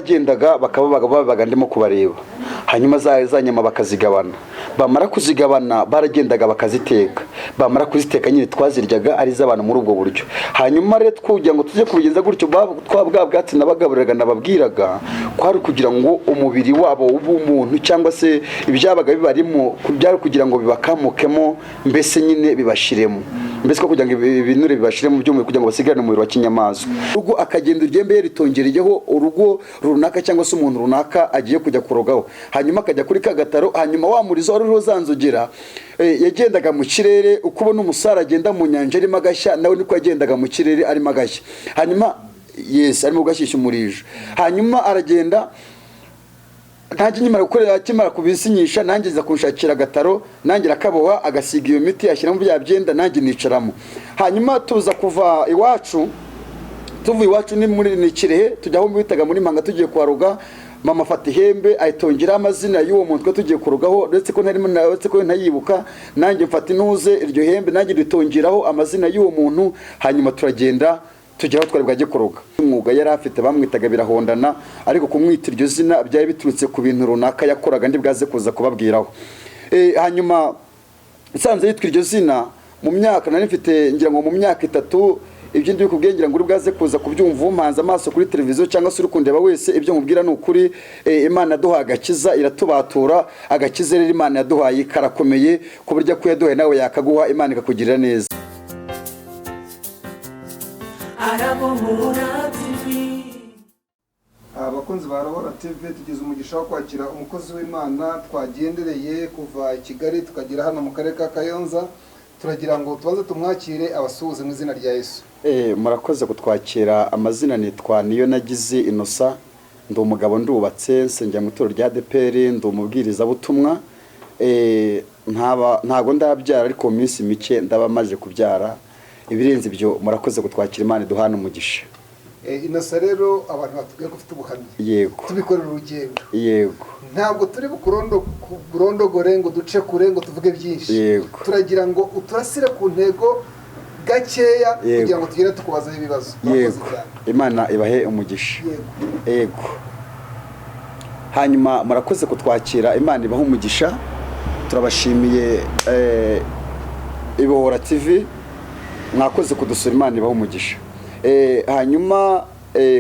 baragendaga bakaba ndimo kubareba, hanyuma za nyama bakazigabana, bamara kuzigabana baragendaga bakaziteka, bamara kuziteka nyine twaziryaga ari z'abantu muri ubwo buryo. Hanyuma rero kugira ngo tujye kubigenza gutyo twabwa bwatsi nabagaburiraga nababwiraga kwari kugira ngo umubiri wabo w'umuntu cyangwa se ibyabaga bibarimo byari kugira ngo bibakamukemo, mbese nyine bibashiremo, mbese ko kugira ngo ibinure bibashiremo by'umubiri kugira ngo basigarane umubiri wa kinyamaswa. Urugo akagenda urgembe ritongereyeho urugo runaka cyangwa se umuntu runaka agiye kujya kurogaho, hanyuma akajya kuri kagataro, hanyuma wa murizo wari rozanzogera yagendaga mu kirere uko ubona umusara agenda mu nyanja arimo agashya, nawe niko yagendaga mu kirere arimo agashya, hanyuma Yesu arimo gashyishya umurijo, hanyuma aragenda ntange nyimara gukorera akimara kubisinyisha nange za kunshakira agataro, nange akaboha agasiga iyo miti ashyiramo bya byenda, nange nicaramo. Hanyuma tuza kuva iwacu, tuvuye iwacu ni muri Nikirehe tujya aho bitaga muri Mpanga tugiye kwaruga, mama afata ihembe ayitongera amazina y'uwo muntu twe tugiye kurugaho, ndetse ko ntayibuka, nange mfata intuze iryo hembe nange ritongeraho amazina y'uwo muntu, hanyuma turagenda tujya aho twari bwaje kuruga. Umwuga yari afite bamwitaga birahondana, ariko kumwita iryo zina byari biturutse ku bintu runaka yakoraga ndi bwaze kuza kubabwiraho. Hanyuma nsanze yitwa iryo zina mu myaka nari mfite ngira ngo mu myaka 3, ibyo ndi kubwengera ngo uri bwaze kuza kubyumva umpanze amaso kuri televiziyo cyangwa se uri kundeba wese, ibyo mubwira ni ukuri. Imana yaduhaye agakiza iratubatura, agakiza rero Imana yaduhaye karakomeye ku buryo ko yaduhaye nawe yakaguha, Imana ikakugirira neza. ARABOHORA TV. Abakunzi ba ARABOHORA TV tugize umugisha wo kwakira umukozi w'Imana twagendereye kuva i Kigali tukagera hano mu karere ka Kayonza, turagira ngo tubanze tumwakire abasuhuze mu izina rya Yesu. Murakoze kutwakira. Amazina nitwa Niyo nagize Inosa, ndi umugabo ndubatse, nsengera mu itorero rya ADEPR, ndi umubwiriza butumwa. Ntago ndabyara ariko mu minsi mike ndaba maje kubyara. Ibirenze ibyo murakoze kutwakira, Imana duhana umugisha. Inosa rero abantu batubwiye ko ufite ubuhamya. Yego. Tubikorera urugendo. Yego. Ntabwo turi burondogore ngo duce kure ngo tuvuge byinshi. Yego. Turagira ngo uturasire ku ntego gakeya kugira ngo tugere tukubaza ibibazo. Yego. Imana ibahe umugisha. Yego. Hanyuma murakoze kutwakira, Imana ibahe umugisha. Turabashimiye ARABOHORA TV, mwakoze kudusura, Imana ibahe umugisha. Hanyuma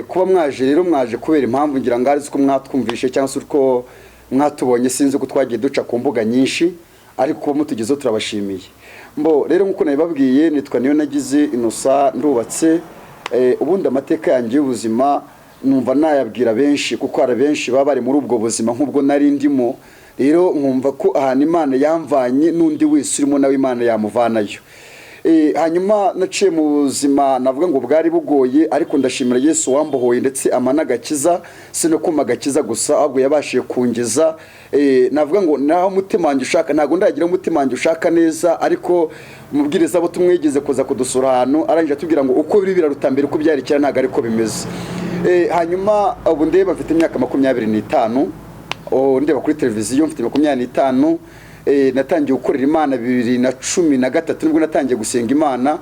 kuba mwaje rero mwaje kubera impamvu ngira ngo ari ko mwatwumvishe cyangwa se uko mwatubonye, sinzi ko twagiye duca ku mbuga nyinshi, ariko kuba mutugezeho turabashimiye. Mbo rero nkuko nabibabwiye nitwa Niyo nagize Inosa, ndubatse. Ubundi amateka yanjye y'ubuzima numva nayabwira benshi kuko hari benshi baba bari muri ubwo buzima nk'ubwo nari ndimo, rero nkumva ko ahantu Imana yamvanye n'undi wese urimo nawe Imana yamuvanayo. Hanyuma naciye mu buzima navuga ngo bwari bugoye, ariko ndashimira Yesu wambohoye ndetse amana gakiza, sino kuma gakiza gusa ahubwo yabashiye kungeza. Navuga ngo naho umutima wanjye ushaka, ntago ndagira umutima wanjye ushaka neza, ariko umubwiriza butumwa yigeze kuza kudusura ahantu arangije atubwira ngo uko biri birarutambere uko byari kera ntago ariko bimeze. Hanyuma ubu ndeba mfite imyaka 25, ndeba kuri televiziyo mfite 25. Natangiye gukorera Imana 2013 nibwo natangiye gusenga Imana,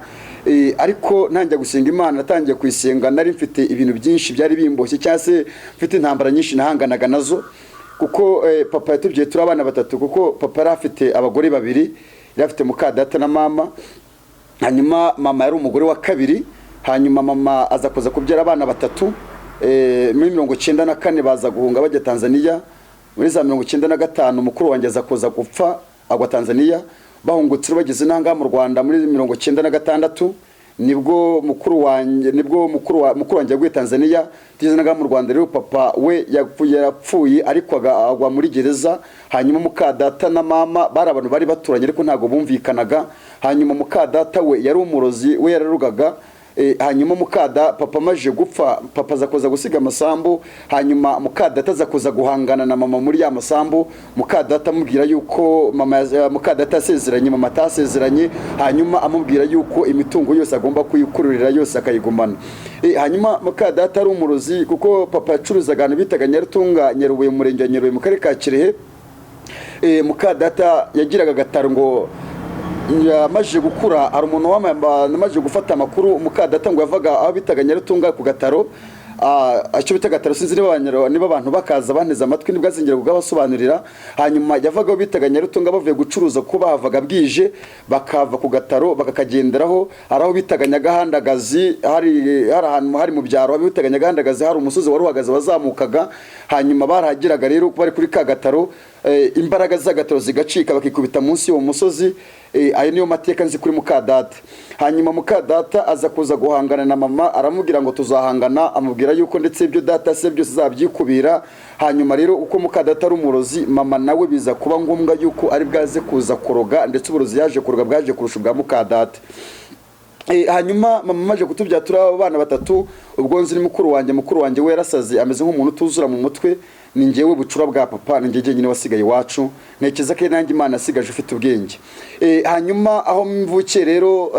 ariko ntangiye gusenga Imana natangiye kuyisenga nari mfite ibintu byinshi byari bimboshye, cyase mfite intambara nyinshi nahanganaga nazo, kuko papa yatubye turi abana 3, kuko papa yari afite abagore 2, yari afite mukadata na mama, hanyuma mama yari umugore wa 2, hanyuma mama aza kuza kubyara abana 3. Muri 1994 baza guhunga bajya Tanzania. Muri za 1995 mukuru wanjye aza kuza gupfa agwa Tanzania, bahungutse bageze nanga mu Rwanda. Muri 1996 nibwo mukuru wanjye yaguye Tanzania, tugeze nanga mu Rwanda. Rero papa we yapfuye ariko agwa muri gereza. Hanyuma mukadata na mama bari abantu bari baturanye ariko ntago bumvikanaga. Hanyuma mukadata we yari umurozi, we yararugaga. Hanyuma papa maje gupfa, papa zakoza gusiga amasambu, hanyuma mukadata zakoza guhangana na mama muri ya masambu. Mukadata amubwira yuko mukadata asezeranye, mama atasezeranye, hanyuma amubwira yuko imitungo yose agomba kuyikururira yose akayigumana. Hanyuma mukadata ari umurozi kuko papa yacuruzaga ahantu bitaga Nyarutunga, Nyarubuye, mu murenge wa Nyarubuye mu karere ka Kirehe. Mukadata yagiraga agataro ngo yamaje gukura, ari umuntu wamaje gufata amakuru. Mukadata ngo yavaga aho bitaga Nyarutunga ku gataro, icyo bita gataro, sinzi niba abantu bakaza banteze amatwi nibwo azingira kugabasobanurira. Hanyuma yavagaho bitaga Nyarutunga bavuye gucuruza ko bahavaga bwije, bakava ku gataro bakakagenderaho. Araho bitaga Nyagahandagazi, hari ahantu hari mu byaro bitaga Nyagahandagazi, hari umusozi wari uhagaze wazamukaga. Hanyuma barahagiraga rero bari kuri ka gataro, imbaraga z'agataro zigacika bakikubita munsi y'uwo musozi. Ayo niyo mateka nzi kuri Mukadata. Hanyuma Mukadata aza kuza guhangana na mama, aramubwira ngo tuzahangana, amubwira yuko ndetse ibyo data se byose zabyikubira. Hanyuma rero uko Mukadata ari umurozi, mama nawe biza kuba ngombwa yuko ari bwaze kuza kuroga, ndetse uburozi yaje kuroga bwaje kurusha bwa Mukadata. Hanyuma mama maje kutubyatura abana batatu, ubwo nzi ni mukuru wanjye we yarasaze, ameze nk'umuntu utuzura mu mutwe. Ni njyewe bucura bwa papa, ni njye nyine wasigaye iwacu, ntekeza ko nanjye Imana asigaje ufite ubwenge. Hanyuma aho mvukiye rero,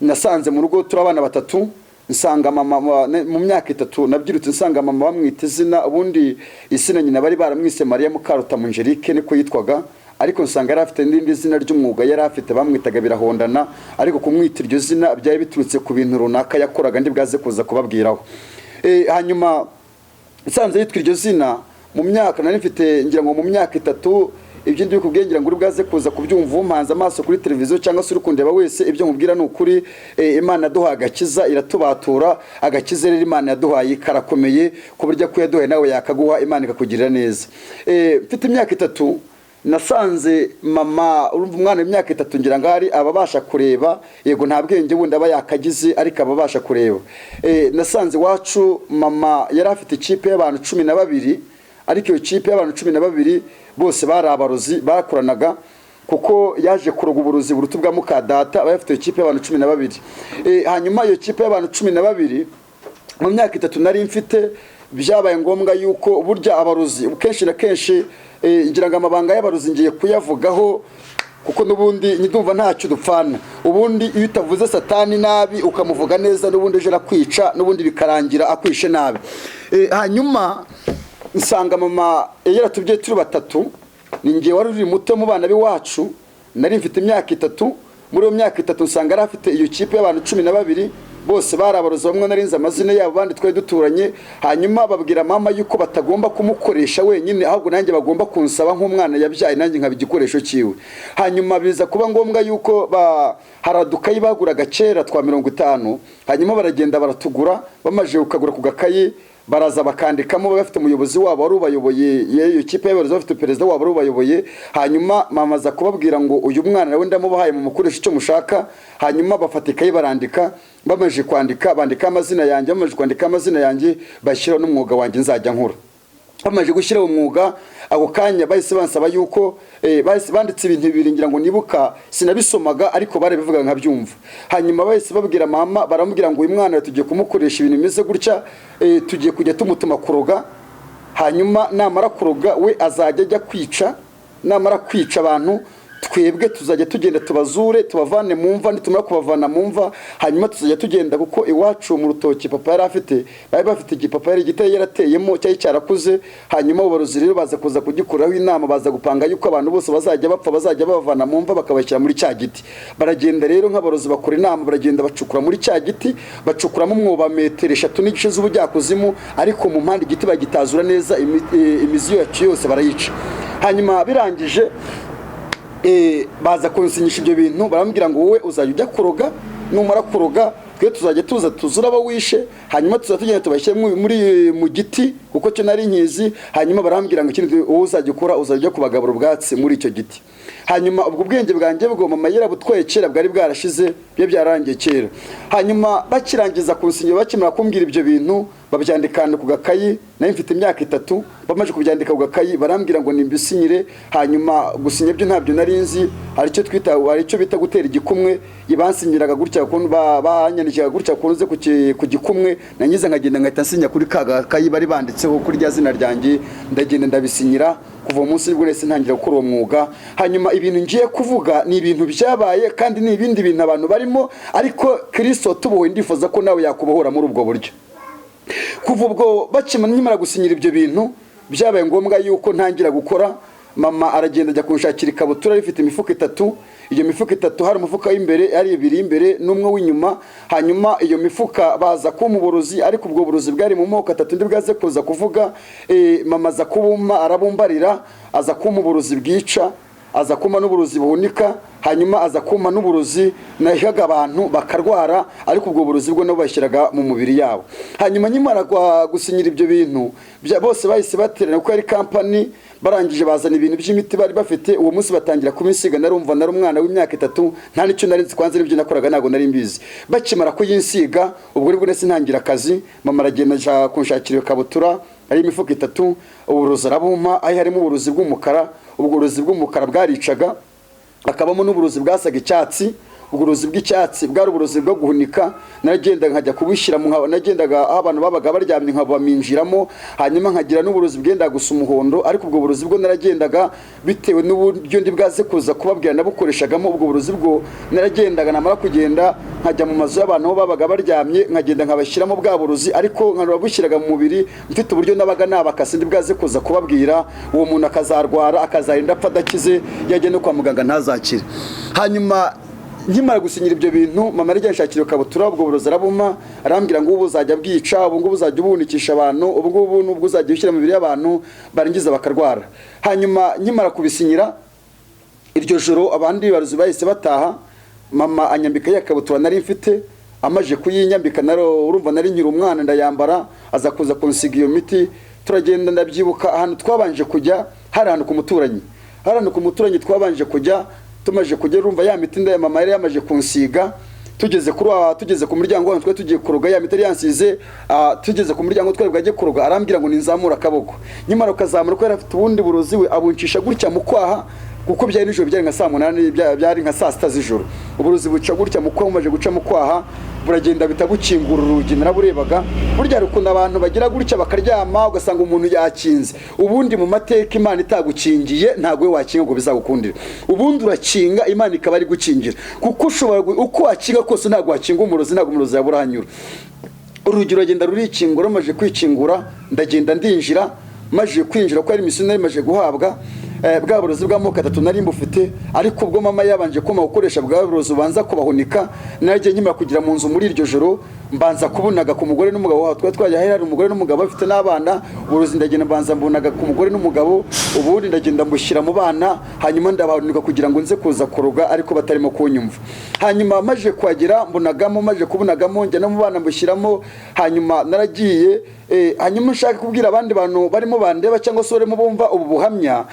nasanze mu rugo turi abana batatu. Nsanga mama mu myaka 3 nabyirutse, nsanga mama bamwita izina, ubundi isina nyina bari baramwise Mariya Mukaruta Munjerike niko yitwaga, ariko nsanga yari afite n'indi zina ry'umwuga yari afite bamwitaga Birahondana, ariko kumwita iryo zina byari biturutse ku bintu runaka yakoraga ndi bwaze kuza kubabwiraho. Hanyuma nsanze yitwa iryo zina mu myaka nari mfite, ngira ngo mu myaka 3, ibyo ndi kubwengera ngo uri bwaze kuza kubyumva umpanze amaso kuri televiziyo cyangwa se uri kundeba wese, ibyo nkubwira n'ukuri. Imana yaduhaye agakiza, iratubatura. Agakiza rero Imana yaduhaye karakomeye ku buryo ko yaduhaye nawe yakaguha, Imana ikakugirira neza. Mfite imyaka 3 nasanze mama, urumva umwana w'imyaka 3 ngira ngo ari ababasha kureba, yego nta bwenge bundi aba yakagize ariko ababasha kureba. Nasanze wacu mama yari afite ikipe y'abantu 12, ariko iyo kipe y'abantu 12 bose bari abarozi bakoranaga, kuko yaje kuroga uburozi burutu bwa Mukadata, abafite ikipe y'abantu 12. Hanyuma iyo kipe y'abantu 12 mu myaka 3 nari mfite, byabaye ngombwa yuko burya abarozi kenshi na kenshi, ngira ngo amabanga y'abarozi ngiye kuyavugaho, kuko nubundi ndumva ntacyo dupfana. Ubundi iyo utavuze Satani nabi ukamuvuga neza, nubundi ejo arakwica, nubundi bikarangira akwishe nabi. Hanyuma nsanga mama yaratubye turi batatu, ni ngiye wari uri muto mu bana b'iwacu, nari mfite imyaka 3. Muri iyo myaka 3 nsanga ari afite iyo kipe y'abantu 12, bose barabaroza, bamwe narinze amazina yabo, bandi twari duturanye. Hanyuma babwira mama yuko batagomba kumukoresha wenyine, ahubwo nanjye bagomba kunsaba nk'umwana yabyaye, nanjye nkaba igikoresho cyiwe. Hanyuma biza kuba ngombwa yuko haradukayi baguraga kera twa 50, hanyuma baragenda baratugura, bamaje ukagura ku gakayi baraza bakandikamo, bafite umuyobozi wabo wari ubayoboye, iyo kipe y'abarozi bafite perezida wabo wari ubayoboye. Hanyuma mama aza kubabwira ngo uyu mwana nawe ndamubahaye mu mukoresha icyo mushaka. Hanyuma bafatikaye barandika, bamaje kwandika bandika amazina yanjye, bamaje kwandika amazina yanjye bashyiraho n'umwuga wanjye nzajya nkora. Bamaje gushyira umwuga, ako kanya bahise bansaba yuko bahise banditse ibintu bibiri, ngira ngo nibuka sinabisomaga ariko bare bivuga nkabyumva. Hanyuma bahise babwira mama, baramubwira ngo uyu mwana tugiye kumukoresha ibintu bimeze gutya, tugiye kujya tumutuma kuroga. Hanyuma namara kuroga we azajya ajya kwica, namara kwica abantu twebwe tuzajya tugenda tubazure, tubavane mu mva, nitumara kubavana mu mva hanyuma tuzajya tugenda, kuko iwacu mu rutoki papa yari afite, bari bafite igipapa yari igiteye yarateyemo cyari cyarakuze. Hanyuma ubarozi rero baza kuza kugikuraho inama, baza gupanga yuko abantu bose bazajya bapfa, bazajya bavana mu mva bakabashyira muri cya giti. Baragenda rero nk'abarozi bakora inama, baragenda bacukura muri cya giti, bacukuramo umwobo metero 3 n'igice z'ubujyakuzimu, ariko mu mpande igiti bagitazura neza, imizi yacu yose barayica. Hanyuma birangije baza kunsinyisha ibyo bintu, barambwira ngo wowe uzajya ujya kuroga, numara kuroga twe tuzajya tuzura abo wishe, hanyuma tuzatugenda tubashyire muri mu giti, kuko cyo nari nkizi. Hanyuma barambwira ngo ikindi wowe uzajya ukora, uzajya kubagabura ubwatsi muri icyo giti. Hanyuma ubwo bwenge bwanjye bwo mama yarabutwaye kera, bwari bwarashize, byo byarangiye kera. Hanyuma bakirangiza kunsinyira, bakimara kumbwira ibyo bintu, babyandikana ku gakayi, nayo mfite imyaka 3. Bamaje kubyandika ku gakayi barambwira ngo nimbisinyire. Hanyuma gusinya byo ntabyo narinzi, hari icyo bita gutera igikumwe. Ibansinyiraga gutya kuntu banyandikira gutya kunze ku gikumwe, nanyiza nkagenda ngahita nsinya kuri ka gakayi bari banditseho kuri rya zina ryanjye, ndagenda ndabisinyira. Kuva umunsi nibwo nese ntangira gukora uwo mwuga. Hanyuma ibintu ngiye kuvuga ni ibintu byabaye, kandi ni ibindi bintu abantu barimo, ariko Kristo tubohoye, ndifuza ko nawe yakubohora muri ubwo buryo. Kuva ubwo nyimara gusinyira ibyo bintu, byabaye ngombwa yuko ntangira gukora. mama aragenda ajya kunshakira ikabutura rifite imifuka 3. Iyo mifuka 3 hari umufuka w'imbere ari 2 imbere n'umwe w'inyuma. Hanyuma iyo mifuka baza kumuburozi, ariko ubwo burozi bwari mu moko 3 ndi bwaze kuza kuvuga. Mama aza kubuma arabumbarira, aza kumuburozi bwica, aza kuma n'uburozi buhunika, hanyuma aza kuma n'uburozi nahihaga abantu bakarwara, ariko ubwo burozi bwo nabo bashyiraga mu mubiri yabo. Hanyuma nyimara gusinyira ibyo bintu bose bahise baterana ko ari company, barangije bazana ibintu by'imiti bari bafite. Uwo munsi batangira kumisiga, narumva nari umwana w'imyaka 3, nta nicyo nari nzi kwanze n'ibyo nakoraga nago nari mbizi. Bakimara kuyinsiga ubwo nibwo nese ntangira akazi. Mama aragenda kunshakira ikabutura ari imifuka 3, uburozi arabuma, ayi harimo uburozi bw'umukara. Ubwo burozi bw'umukara bwaricaga, akabamo n'uburozi bwasaga icyatsi. Uburozi bw'icyatsi bwari uburozi bwo guhunika. Nagenda nkajya kubishyira nagendaga aho abantu babaga baryamye nkabaminjiramo, hanyuma nkagira n'uburozi bwenda gusa umuhondo, ariko ubwo burozi bwo naragendaga bitewe n'uburyo ndi bwaze kuza kubabwira nabukoreshagamo. Ubwo burozi bwo naragendaga namara kugenda nkajya mu mazu y'abantu aho babaga baryamye, nkagenda nkabashyiramo bwa burozi, ariko nkabushyiraga mu mubiri mfite uburyo nabaga nabakase ndi bwaze kuza kubabwira. Uwo muntu akazarwara akazarinda apfa adakize, yajya no kwa muganga ntazakire. Hanyuma nkimara gusinyira ibyo bintu, mama arajya nshakira ikabutura. Ubwo burozi arabuma arambwira ngo ubu uzajya bwica, ubu ngubu uzajya ubunikisha abantu, ubu ngubu nubwo uzajya ushyira mu mibiri y'abantu barangiza bakarwara. Hanyuma nkimara kubisinyira iryo joro abandi baruzi bahise bataha. Mama anyambika ya kabutura nari mfite, amaje kuyinyambika urumva nari nyiri umwana ndayambara, aza kuza kunsiga iyo miti. Turagenda ndabyibuka ahantu twabanje kujya, hari ahantu ku muturanyi twabanje kujya. Tumaje kugera urumva ya miti nda ya mama yari yamaje kunsiga. Tugeze ku muryango wanyu tugiye kuroga ya miti yansize. Tugeze ku muryango twari bwaje kuroga, arambwira ngo ninzamura akaboko. Nyimara ukazamura ko yari afite ubundi burozi we abuncisha gutya mu kwaha, kuko byari nijoro, byari nka saa 8, byari nka saa 6 z'ijoro. Uburozi buca gutya mu kwaha, umaje guca mu kwaha buragenda bitagukingura urugi. Naraburebaga burya rukundo abantu bagira gutya bakaryama ugasanga umuntu yakinze. Ubundi mu mateka Imana itagukingiye ntago we wakinga ngo bizagukundire. Ubundi urakinga Imana ikaba ari gukingira, kuko ushobora uko wakinga kose ntago wakinga umurozi, ntago umurozi yaburahanyura. Urugi rugenda rurikingura, maje kwikingura ndagenda ndinjira. Maje kwinjira ko ari missionary maje guhabwa bwa burozi bw'amoko 3 nari mbufite, ariko ubwo mama yabanje kuma gukoresha bwa burozi ubanza kubahunika. Naje nyima kugira mu nzu muri iryo joro, mbanza kubunaga ku mugore n'umugabo waho twajya hari umugore n'umugabo bafite n'abana. Uburozi ndagenda mbanza mbunaga ku mugore n'umugabo, ubundi ndagenda mbushyira mu bana, hanyuma ndabahunika kugira ngo nze kuza kuroga, ariko batarimo kunyumva. Hanyuma maje kwagera mbunagamo, maje kubunagamo njya no mu bana mbushyiramo. Hanyuma naragiye hanyuma nshaka kubwira abandi bantu barimo bandeba cyangwa se barimo bumva ubu buhamya.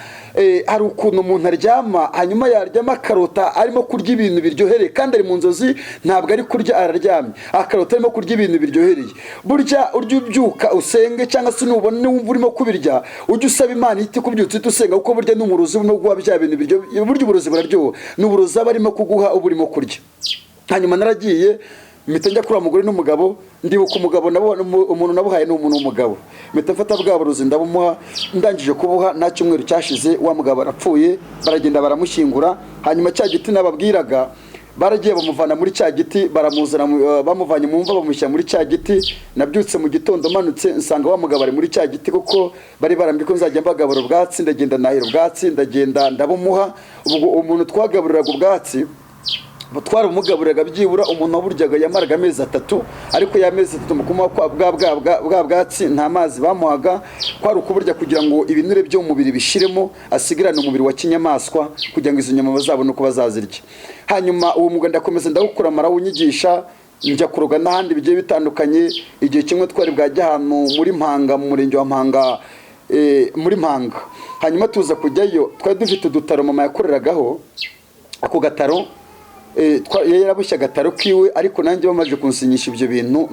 Hari ukuntu umuntu aryama, hanyuma yaryama akarota arimo kurya ibintu biryohereye, kandi ari mu nzozi, ntabwo ari kurya, araryamye akarota arimo kurya ibintu biryohereye. Burya urya ubyuka usenge, cyangwa se nubona niwumva urimo kubirya ujye usaba Imana iti kubyutse usenga, kuko burya n'umurozi no guha bya bintu biryo. Burya uburozi buraryoha, n'uburozi abarimo kuguha uburimo kurya. Hanyuma naragiye mpita njya kuri umugore n'umugabo, ndibuka umugabo nabona umuntu nabuhaye ni umuntu w'umugabo. Mpita mfata bwa burozi ndabumuha, ndangije kubuha nta cyumweru cyashize wa mugabo arapfuye, baragenda baramushyingura. Hanyuma cya giti nababwiraga baragiye bamuvana muri cya giti, baramuzana bamuvanye mu mva bamushyira muri cya giti. Nabyutse mu gitondo manutse nsanga wa mugabo ari muri cya giti, kuko bari barambye ko nzajya mbagabura ubwatsi. Ndagenda nahira ubwatsi, ndagenda ndabumuha. Ubwo umuntu twagaburiraga ubwatsi twari umugaburiraga byibura umuntu waburyaga yamaraga amezi 3, ariko ya mezi 3 mukuma bwa bwatsi nta mazi bamuhaga, kwari ukuburya kugira ngo ibinure byo mu mubiri bishiremo, asigirane umubiri wa kinyamaswa, kugira ngo izo nyama bazabone uko bazazirya. Hanyuma uwo muganda ndakomeza ndagukura marawunyigisha, njya kuroga n'ahandi bigiye bitandukanye. Igihe kimwe twari bwajya ahantu muri Mpanga, mu murenge wa Mpanga, muri Mpanga. Hanyuma tuza kujyayo, twari dufite udutaro mama yakoreragaho. Ako gataro yarabushya agataro kiwe, ariko nanjye bamaje kunsinyisha ibyo bintu,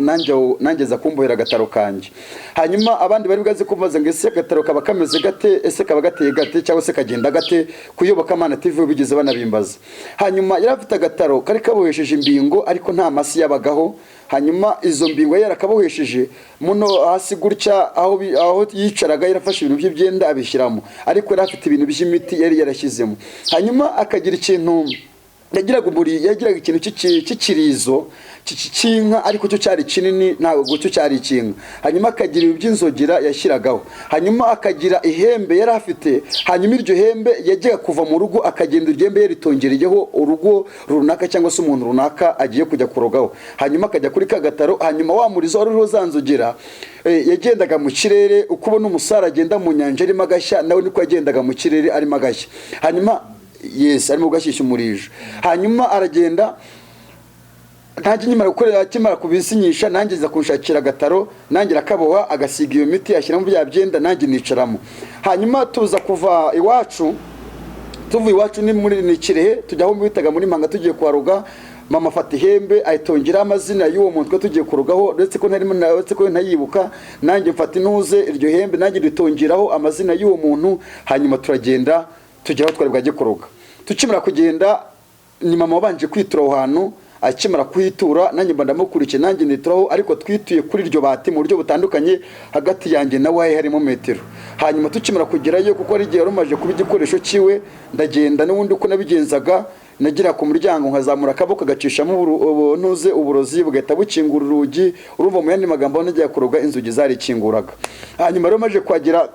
nanjye za kumbohera agataro kanje. Hanyuma abandi bari bwaze kubaza ngo ese agataro kaba kameze gate, ese kaba gateye gate, cyangwa se kagenda gate. Kuyoboka Mana TV bigeze banabimbaza. Hanyuma yarafite agataro kari kabohesheje imbingo, ariko nta masi yabagaho. Hanyuma izo mbingo yarakabohesheje muno hasi gutya, aho yicaraga yarafashe ibintu by'ibyenda abishyiramo, ariko yarafite ibintu by'imiti yari yarashyizemo. Hanyuma akagira ikintu yagiraga ikintu cy'ikirizo cy'inka ariko cyo cyari kinini ntabwo cyo cyari ikinka. Hanyuma akagira iby'inzogera yashyiragaho, hanyuma akagira ihembe yari afite, hanyuma iryo hembe yajyaga kuva mu rugo akagenda iryo hembe yaritongereyeho urugo runaka cyangwa se umuntu runaka agiye kujya kurogaho, hanyuma akajya kuri kagataro, hanyuma wa murizo wari uriho za nzogera yagendaga mu kirere. Uko ubona umusare agenda mu nyanja arimo agashya, nawe niko yagendaga mu kirere arimo agashya. Hanyuma Yesu arimo gashyishya umurijo, hanyuma aragenda ntajye nyimara gukorera akimara kubisinyisha, nanjye nza kunshakira agataro, nanjye akaboha agasiga iyo miti ashyiramo bya byenda, nanjye nicaramo. Hanyuma tuza kuva iwacu, tuvuye iwacu ni muri Nikirehe tujya aho bitaga muri Manga tugiye kwaruga. Mama afata ihembe ayitongera amazina y'uwo muntu twe tugiye kurugaho, ndetse ko ntarimo ndetse ko ntayibuka, nanjye mfata intuze iryo hembe nanjye ritongeraho amazina y'uwo muntu. Hanyuma turagenda tugeraho twari bwaje kuruga. Tukimara kugenda ni mama wabanje kwitura aho hantu, akimara kuhitura nanjye mba ndamukurikiye, nanjye nituraho, ariko twituye kuri iryo bati mu buryo butandukanye, hagati yanjye nawe harimo metero. Hanyuma tukimara kugerayo, kuko ari igihe rumaje kuba igikoresho ciwe, ndagenda n'ubundi uko nabigenzaga, nagira ku muryango nkazamura akaboko gacishamo ntuze uburozi bugahita bukingura urugi. Urumva mu yandi magambo nagiye kuroga inzugi zari kinguraga. Hanyuma rero maje kwagira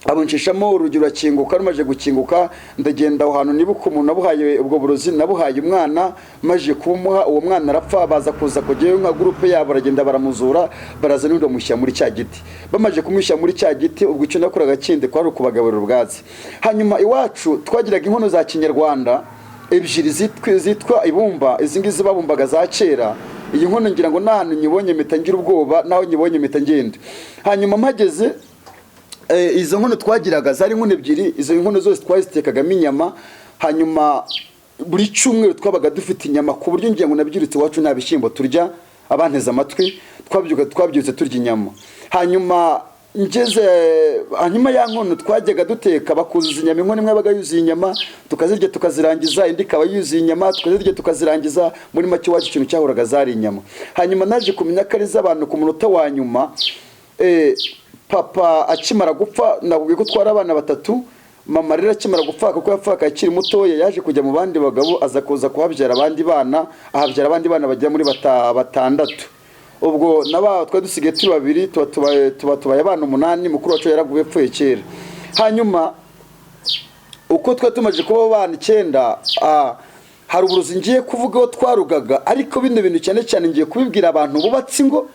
abunshishamo urugi rurakinguka, rumaje gukinguka ndagenda aho hantu nibuka umuntu nabuhaye ubwo burozi, nabuhaye umwana, maje kumuha uwo mwana arapfa. Baza kuza kujyayo nka groupe yabo, baragenda baramuzura, baraza n'undi bamushyira muri cya giti. Bamaje kumushyira muri cya giti, ubwo icyo nakoraga kindi kwari ukubagaburira ubwatsi. Hanyuma iwacu twagiraga inkono za kinyarwanda ebyiri zitwa ibumba, izi ngizi babumbaga za kera. Iyi nkono ngira ngo nahantu nyibonye mpita ngira ubwoba, naho nyibonye mpita ngenda. Hanyuma mpageze, izo nkono twagiraga zari inkono ebyiri, izo nkono zose twazitekagamo inyama. Hanyuma buri cyumweru twabaga dufite inyama, ku buryo ngira ngo nabyiritse iwacu nta bishyimbo turya, abanteze amatwi twabyutse turya inyama. Hanyuma ya nkono twajyaga duteka, bakuzuza inyama, inkono imwe yabaga yuzuye inyama, tukazirya tukazirangiza, indi ikaba yuzuye inyama, tukazirya tukazirangiza. Muri make iwacu ikintu cyahoraga zari inyama. Hanyuma naje kumenya ko ari iz'abantu ku munota wa nyuma. Papa akimara gupfa, nakubwiye ko twari abana batatu. Mama rero akimara gupfa, kuko yapfaga akiri mutoya, yaje kujya mu bandi bagabo, aza kuza kuhabyara abandi bana, ahabyara abandi bana bajya muri batandatu. Ubwo naba twari dusigaye turi babiri, tubaye abana 8, mukuru wacu yaraguye pfuye kera. Hanyuma uko twari tumaje kuba abana 9, hari uburozi ngiye kuvugaho twarugaga, ariko bino bintu cyane cyane ngiye kubibwira abantu bubatse ingo,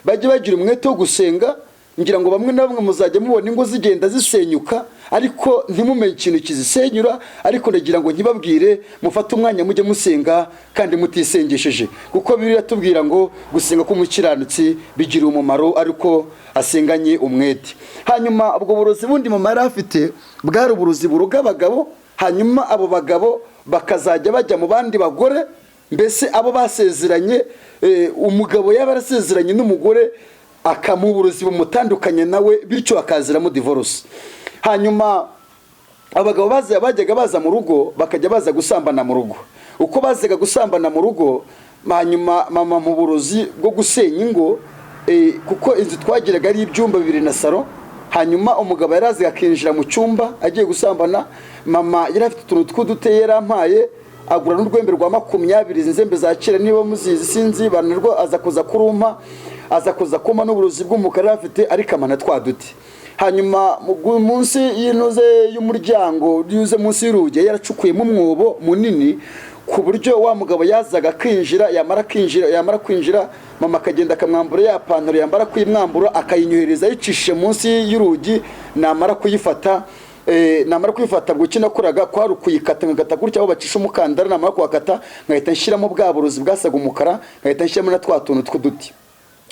bajye bagira umwete wo gusenga. Ngira ngo bamwe na bamwe muzajya mubona ingo zigenda zisenyuka, ariko ntimumenye ikintu kizisenyura. Ariko ndagira ngo nkibabwire, mufate umwanya mujye musenga kandi mutisengesheje, kuko Bibiliya tubwira ngo gusenga k'umukiranutsi bigira umumaro, ariko asenganye umwete. Hanyuma ubwo burozi bundi mama yari afite bwari uburozi buruga abagabo. Hanyuma abo bagabo bakazajya bajya mu bandi bagore, mbese abo basezeranye, umugabo yaba arasezeranye n'umugore akamuburozi bumutandukanye nawe, bityo akaziramo divorce. Hanyuma abagabo bajyaga baza mu rugo, bakajya baza gusambana mu rugo. Uko bazaga gusambana mu rugo, hanyuma mama mu burozi bwo gusenya ingo, kuko inzu twagiraga ari ibyumba 2 na salo. Hanyuma umugabo yarazi akinjira mu cyumba agiye gusambana. Mama yari afite utuntu tw'uduteye yarampaye, agura n'urwembe rwa 20 inzembe za kera, niba muzizi sinzi, banirwa aza kuza kurumpa, aza kuza kuma n'uburozi bw'umukara afite, ariko amana twaduti. Hanyuma munsi y'intuze y'umuryango, yuze munsi y'urugi yaracukuyemo umwobo munini, ku buryo wa mugabo yazaga kwinjira, yamara kwinjira mama akagenda akamwambura ya pantaro, yambara kwimwambura akayinyohereza yicishe munsi y'urugi. Namara kuyifata bwo kinakoraga kwari ukuyikata ngata gutya aho bacisha umukandara. Namara kuwakata ngahita nshyiramo bwa burozi bwasaga umukara, ngahita nshyiramo na twa tuntu tw'uduti.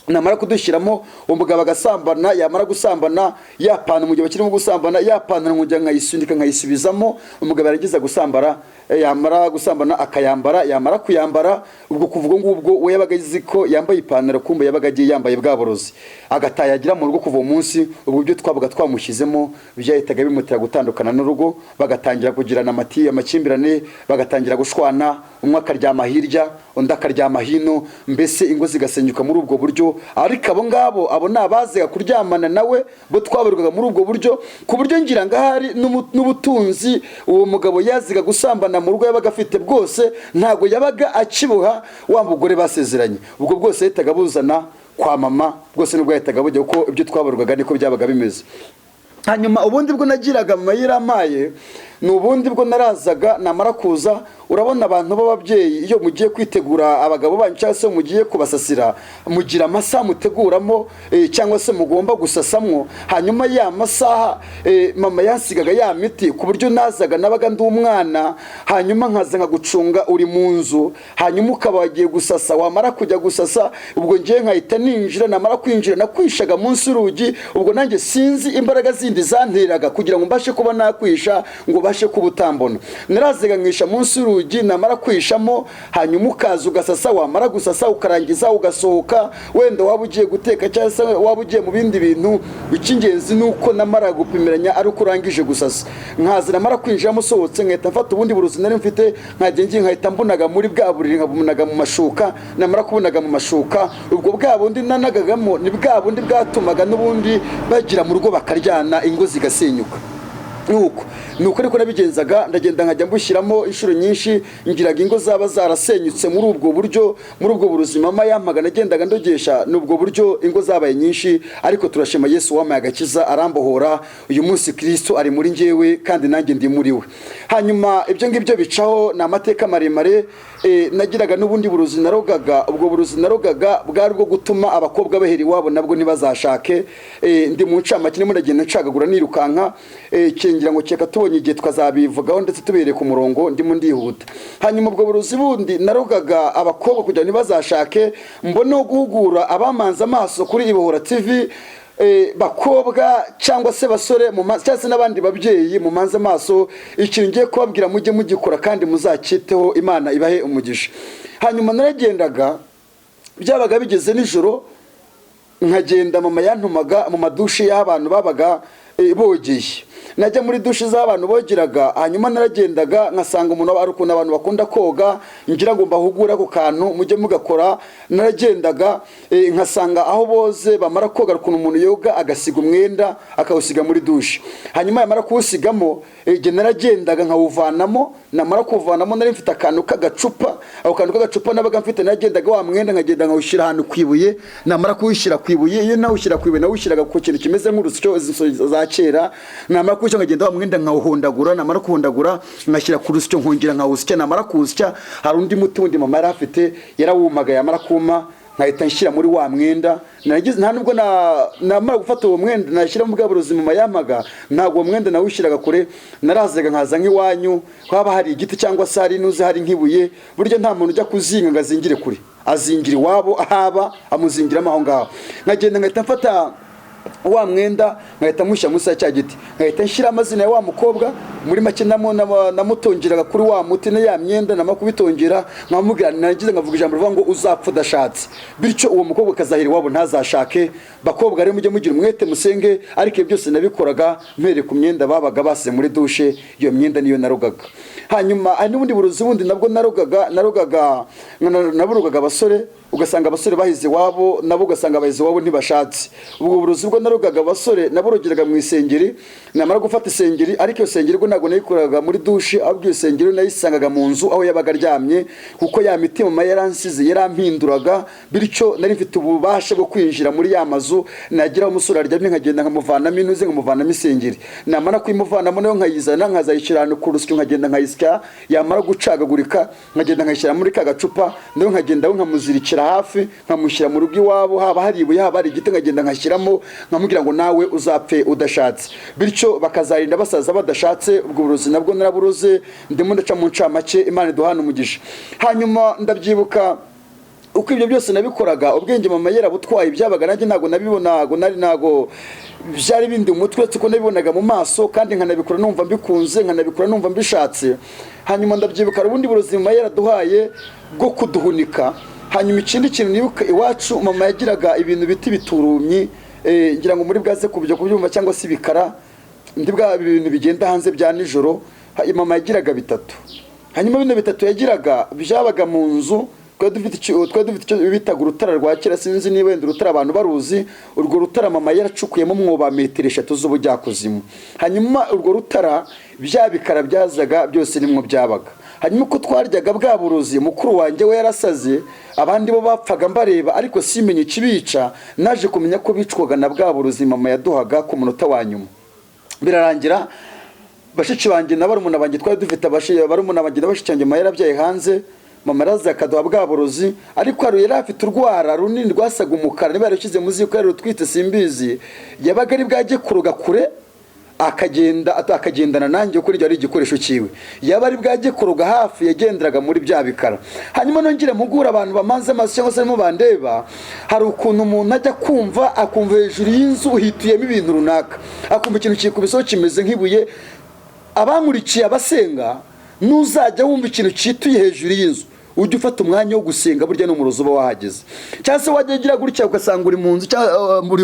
Namara kudushyiramo, umugabo agasambana, yamara gusambana yapana, mu gihe bakirimo gusambana yapana nkujya nkayisundika nkayisubizamo. Umugabo yaragiza gusambara, yamara gusambana akayambara, yamara kuyambara, ubwo kuvuga ngubwo we yabaga azi ko yambaye ipantaro, kumbe yabaga agiye yambaye bwa burozi. Agatayagira mu rugo kuva umunsi, ubwo byo twabaga twamushyizemo byahitaga bimutera gutandukana n'urugo, bagatangira kugirana amakimbirane, bagatangira gushwana. umwe akaryama hirya undi akaryama hino, mbese ingo zigasenyuka muri ubwo buryo. Ariko abo ngabo abo nabazaga kuryamana nawe bo twabarukaga muri ubwo buryo, ku buryo ngira ngo ahari n'ubutunzi uwo mugabo yaziga gusambana mu rugo yabaga afite bwose ntago yabaga akibuha wa mugore basezeranye. Ubwo bwose yahitaga buzana kwa mama, bwose nubwo yahitaga bujya kuko ibyo twabarukaga niko byabaga bimeze. Hanyuma ubundi bwo nagiraga mama yirampaye ni ubundi bwo narazaga namara kuza. Urabona abantu b'ababyeyi iyo mugiye kwitegura abagabo banyu cyangwa se mugiye kubasasira mugira amasaha muteguramo cyangwa se mugomba gusasamwo. Hanyuma ya masaha mama yansigaga ya miti ku buryo nazaga nabaga ndi umwana, hanyuma nkaza nkagucunga uri mu nzu, hanyuma ukaba wagiye gusasa, wamara kujya gusasa ubwo ngiye nkahita ninjira, namara kwinjira nakwishaga munsi y'urugi. Ubwo nanjye sinzi imbaraga zindi zanteraga kugira ngo mbashe kuba nakwisha ngo bashe kubutambona. Narazaga nkisha munsi y'urugi, namara kwishamo, hanyuma ukaza ugasasa, wamara gusasa ukarangiza ugasohoka, wenda waba ugiye guteka cyangwa se waba ugiye mu bindi bintu. Icy'ingenzi nuko namara gupimiranya ari uko urangije gusasa. Nkaza namara kwinjiramo usohotse nkahita mfata ubundi burozi nari mfite nkajya nkahita mbunaga muri bwa buriri, nkabunaga mu mashuka. Namara kubunaga mu mashuka, ubwo bwa bundi nanagagamo ni bwa bundi bwatumaga n'ubundi bagira mu rugo bakaryana, ingo zigasenyuka. Nuko ariko nabigenzaga, ndagenda nkajya mbushyiramo inshuro nyinshi, ngiraga ingo zaba zarasenyutse muri ubwo buryo, muri ubwo burozi mama yampaga nagendaga ndogesha n'ubwo buryo ingo zabaye nyinshi. Ariko turashima Yesu wampaye agakiza arambohora. Uyu munsi Kristo ari muri njyewe kandi nanjye ndi muri we. Hanyuma ibyo ngibyo bicaho na amateka maremare. Nagiraga n'ubundi burozi narogaga. Ubwo burozi narogaga bwari bwo gutuma abakobwa bahera iwabo nabwo ntibazashake. Ndi mu ncamake ndimo ndagenda ncagagura nirukanka, ngira ngo cyeka tubonye igihe twazabivugaho ndetse tubereye ku murongo ndimo ndihuta. Hanyuma ubwo burozi bundi narogaga abakobwa kugira ngo ntibazashake. Mbona guhugura abamanza amaso kuri Ibohora TV, bakobwa cyangwa se basore cyangwa se n'abandi babyeyi mu manza amaso, ikintu ngiye kubabwira mujye mugikora kandi muzakiteho, Imana ibahe umugisha. Hanyuma naragendaga, byabaga bigeze nijoro, nkagenda mama yantumaga mu madushi y'abantu babaga bogeye. Najya muri dushi z'abantu bogiraga, hanyuma naragendaga nkasanga umuntu ari ukuntu abantu bakunda koga, ngira ngo mbahugura ku kantu mujye mugakora. Naragendaga nkasanga aho boze bamara koga ukuntu umuntu yoga agasiga umwenda akawusiga muri dushi, hanyuma yamara kuwusigamo naragendaga nkawuvanamo. Namara kuvanamo nari mfite akantu k'agacupa, ako kantu k'agacupa nabaga mfite, nagendaga wa mwenda nkagenda nkawushyira ahantu kwibuye. Namara kuwushyira kwibuye, iyo nawushyira kwibuye nawushyiraga ku kintu kimeze nk'urusyo za kera. Namara kuwushyira nkagenda wa mwenda nkawuhondagura, namara kuhondagura ngashyira ku rusyo nkongera nkawusya. Namara kuwusya hari undi muti wundi mama yari afite yarawumaga, yamara kuma nkahita nshyira muri wa mwenda. Nta nubwo namara gufata uwo mwenda nashyira mu bwa burozi mama yampaga, ntabwo uwo mwenda nawushyiraga kure. Narazaga nkaza nk'iwanyu haba hari igiti cyangwa se hari inuze hari nk'ibuye, buryo nta muntu ujya kuzinga ngo azingire kure, azingira iwabo ahaba amuzingiramo aho ngaho. Nkagenda nkahita mfata wa mwenda nkahita mushyira munsi ya cya giti, nkahita nshyira amazina ya wa mukobwa. Muri make namutongeraga kuri wa muti na ya myenda, namara kubitongera nkamubwira, nagize nkavuga ijambo rivuga ngo uzapfa udashatse, bityo uwo mukobwa akazahira iwabo ntazashake. Bakobwa rero mujye mugira umwete musenge. Ariko ibyo byose nabikoraga mpere ku myenda babaga basize muri dushe, iyo myenda niyo narogaga. Hanyuma hari n'ubundi burozi bundi nabwo narogaga abasore, ugasanga abasore bahize iwabo, nabo ugasanga abahize iwabo ntibashatse. Ubwo burozi bwo narogaga abasore naborogeraga mu isengeri. Namara gufata isengeri, ariko iyo sengeri ntabwo nayikoraga muri dushe, ahubwo iyo sengeri nayisangaga mu nzu aho yabaga aryamye, kuko ya mitima mama yaransize yarampinduraga, bityo nari mfite ububasha bwo kwinjira muri ya mazu. Nagira umusore aryamye nkagenda nkamuvanamo inuze, nkamuvanamo isengeri. Namara kuyimuvanamo nayo nkayizana nkazayishyira ahantu ku rusyo, nkagenda nkayisya. Yamara gucagagurika nkagenda nkayishyira muri ka gacupa, nayo nkagenda nkamuzirikira hafi, nkamushyira mu rugo iwabo, haba hari ibuye haba hari igiti, nkagenda nkashyiramo, nkamubwira ngo nawe uzapfe udashatse. Bityo bakazarinda basaza badashatse. Ubwo burozi nabwo naraburoze, ndimo ndaca mu ncamake. Imana iduhana umugisha. Hanyuma ndabyibuka uko ibyo byose nabikoraga, ubwenge mama yarabutwaye. Byabaga nanjye ntago nabibonaga, ntago byari bindi umutwe, tuko nabibonaga mu maso, kandi nkanabikora numva mbikunze, nkanabikora numva mbishatse. Hanyuma ndabyibuka ubundi burozi mama yaraduhaye bwo kuduhunika. Hanyuma ikindi kintu nibuka iwacu mama yagiraga ibintu biti biturumyi, ngira ngo muri bwaze kubyo kubyumva cyangwa se ibikara, ndi bwa ibintu bigenda hanze bya nijoro. Mama yagiraga bitatu. hanyuma bino bitatu yagiraga byabaga mu nzu. Twari dufite icyo bitaga urutara rwa kera, sinzi niba wenda urutara abantu baruzi. Urwo rutara mama yaracukuyemo mwoba metero 3 z'ubujyakuzimu. Hanyuma urwo rutara byabikara byazaga byose nimwo byabaga. Hanyuma uko twaryaga bwa burozi, mukuru wanjye we yarasaze, abandi bo bapfaga mbareba ariko simenye ikibica. Naje kumenya ko bicwaga na bwa burozi mama yaduhaga ku munota wa nyuma. Birarangira bashiki banjye na barumuna banjye twari dufite barumuna banjye n'abashikanje mama yarabyaye hanze. Mama araza akaduha bwa burozi, ariko yari afite urwara runini rwasaga umukara, niba yarashyize mu ziko yari rutwite simbizi. Yabaga ari bwaje kuroga kure akagendana nanjye kuri ari igikoresho cyiwe. Yaba ari bwaje kuroga hafi yagenderaga muri bya bikara. Hanyuma nongire mugura abantu bamanze amaso cyangwa se mu bandeba, hari ukuntu umuntu ajya kumva akumva hejuru y'inzu uhituyemo ibintu runaka, akumva ikintu kikubiseho kimeze nk'ibuye. Abankurikiye abasenga, nuzajya wumva ikintu cyituye hejuru y'inzu, ujye ufata umwanya wo gusenga, burya n'umurozi uba wahageze. Cyangwa se wajya ugira gutya ugasanga uri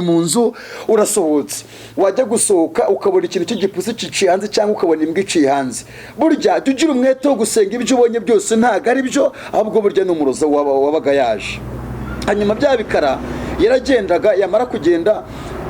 mu nzu urasohotse, wajya gusohoka ukabona ikintu cy'igipusi ciciye hanze cyangwa ukabona imbwa iciye hanze, burya jya ugira umwete wo gusenga ibyo ubonye byose ntago ari byo, ahubwo burya n'umurozi wabaga yaje. Hanyuma bya bikara yaragendaga, yamara kugenda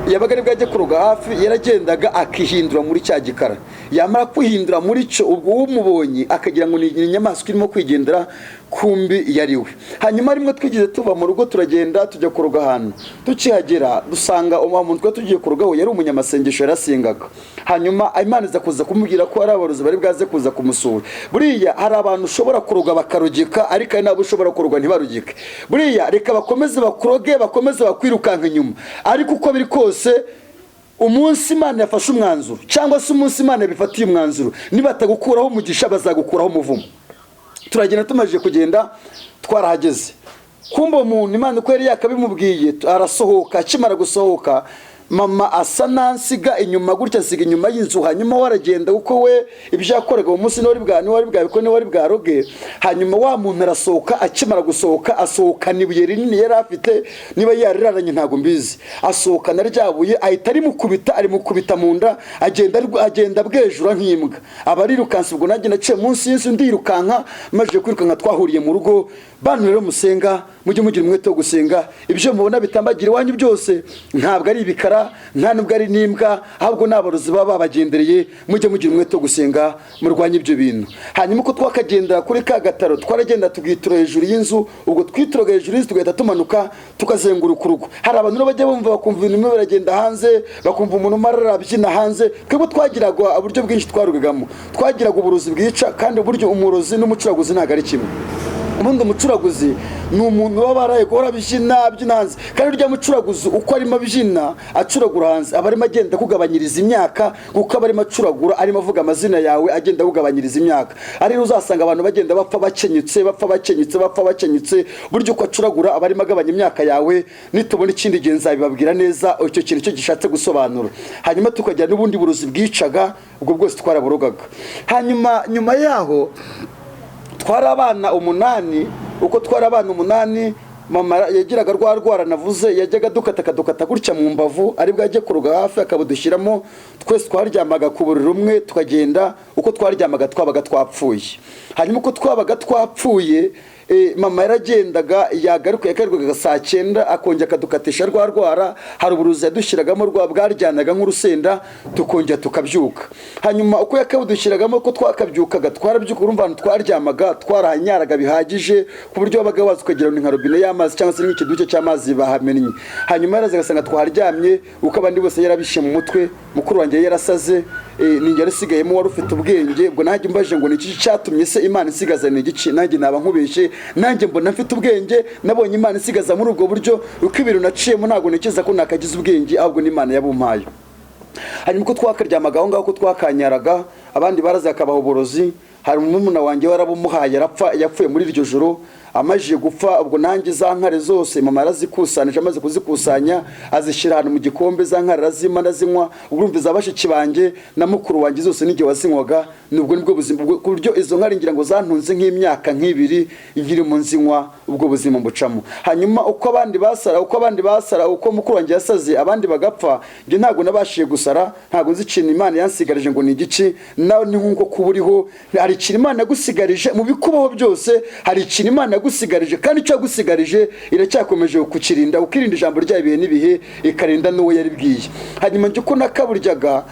yabaga ari bwaje kuroga hafi, yaragendaga akihindura muri cya gikara. Yamara kwihindura muri cyo, ubwo umubonye akagira ngo ni inyamaswa irimo kwigendera, kumbi yariwe. Hanyuma rimwe twigize tuva mu rugo turagenda tujya kuroga ahantu. Tukihagera dusanga umuntu twa tugiye kurogaho yari umunyamasengesho yarasengaga. Hanyuma Imana iza kuza kumubwira ko ari abarozi bari bwaze kuza kumusura. Buriya hari abantu ushobora kuroga bakarogeka, ariko ari nabo ushobora kuroga ntibarugike. Buriya reka bakomeze bakuroge, bakomeze bakwirukanka inyuma, ariko uko biri kose umunsi Imana yafashe umwanzuro cyangwa se umunsi Imana bifatiye umwanzuro, nibatagukuraho umugisha bazagukuraho umuvumo. Turagenda tumaje kugenda twarahageze, kumba umuntu Imana uko yari yakabimubwiye arasohoka. Akimara gusohoka mama asa nansiga inyuma gutya, asiga inyuma y'inzu. Hanyuma waragenda uko we ibyo yakoraga uwo munsi niwari bwaroge. Hanyuma wa muntu arasohoka, akimara gusohoka asohokana ibuye rinini yari afite, niba yariraranye ntago mbizi. Asohokana ryabuye ahita arimukubita mu nda, agenda bwejura nk'imbwa. Abarirukanse, ubwo nanjye naciye munsi y'inzu ndirukanka. Maje kwirukanka twahuriye mu rugo. Bantu rero musenga, mujye mugira umwete wo gusenga. Ibyo mubona bitambagira iwanyu byose ntabwo ari ibikara, nta nubwo ari n'imbwa, ahubwo n'abarozi baba babagendereye. Mujye mugira umwete wo gusenga, murwanye ibyo bintu. Hanyuma uko twakagendera kuri ka gataro, twaragenda tugitura hejuru y'inzu. Ubwo twituraga hejuru y'inzu tugahita tumanuka tukazenguruka urugo. Hari abantu bajya bumva bakumva ibintu bimwe biragenda hanze, bakumva umuntu mararabyina hanze. Twebwe twagiraga uburyo bwinshi twarugagamo. Twagiraga uburozi bwica, kandi uburyo umurozi n'umucuraguzi ntago ari kimwe. Ubundi umucuraguzi ni umuntu waba baraye guhora byina hanze, kandi urya mucuraguzi uko arimo byina acuragura hanze aba arimo agenda kugabanyiriza imyaka, kuko aba arimo acuragura, arimo avuga amazina yawe, agenda kugabanyiriza imyaka. Ari uzasanga abantu bagenda bapfa bakenyutse, buryo uko acuragura aba arimo agabanya imyaka yawe. Nitubona ikindi gihe nzabibabwira neza icyo kintu cyo gishatse gusobanura. Hanyuma tukajya n'ubundi burozi bwicaga, ubwo bwose twaraburogaga. Hanyuma nyuma yaho twari abana 8. Uko twari abana 8, mama yagiraga rwara navuze, yajyaga dukata gutya mu mbavu, ari bwaje kuruga hafi akabudushyiramo. Twese twaryamaga ku buriri rumwe tukagenda. Uko twaryamaga twabaga twapfuye. Hanyuma uko twabaga twapfuye, mama yaragendaga yagaruka yakarwaga saa 9 akongera akadukatisha rwara. Hari uburuzi yadushyiragamo bwaryanaga nk'urusenda, tukongera tukabyuka. Hanyuma uko yakabudushyiragamo ko twakabyukaga twarabyuka, urumva twaryamaga twarahanyaraga bihagije, ku buryo wabaga wazi kugira ngo nka robine y'amazi cyangwa se n'ikiduce cy'amazi bahamennye. Hanyuma yaraza gasanga twaryamye, uko abandi bose yarabishe mu mutwe. Mukuru wanjye yarasaze, ninjye arasigayemo wari ufite ubwenge. Ubwo nanjye mbaje ngo niki cyatumye se Imana isigaza n'igiki, nanjye naba nkubeshe. Nanjye mbona mfite ubwenge, nabonye Imana isigaza muri ubwo buryo. Uko ibintu naciyemo ntago nekiza ko nakagize ubwenge, ahubwo n'Imana yabumpaye. Hanyuma uko twakaryamaga aho ngaho, uko twakanyaraga, abandi baraza akabaho uburozi. Hari umwana wanjye warabumuhaye, yapfuye muri iryo joro. amaje gupfa ubwo nanjye za nkare zose mama arazikusanyije, amaze kuzikusanya azishyira ahantu mu gikombe, za nkare arazima nazinywa. Urumva izabashiki banjye na mukuru wanjye zose n'igihe wazinywaga, nubwo nibwo buzima, ku buryo izo nkare ngira ngo zantunze nk'imyaka nk'ibiri nkiri mu nzinywa, ubwo buzima mbucamo. Hanyuma uko abandi basara, uko mukuru wanjye yasaze abandi bagapfa, njye ntabwo nabashije gusara, ntabwo nzi ikintu Imana yansigarije ngo ni igici. Nawe ni nkuko kuburiho, hari ikintu Imana yagusigarije mu bikubaho byose, hari ikintu Imana yagusigarije, kandi icyo yagusigarije iracyakomeje kukirinda, ukirinda ijambo ryayo ibihe n'ibihe, ikarinda n'uwo yaribwiye. Hanyuma njye uko nakaburyaga,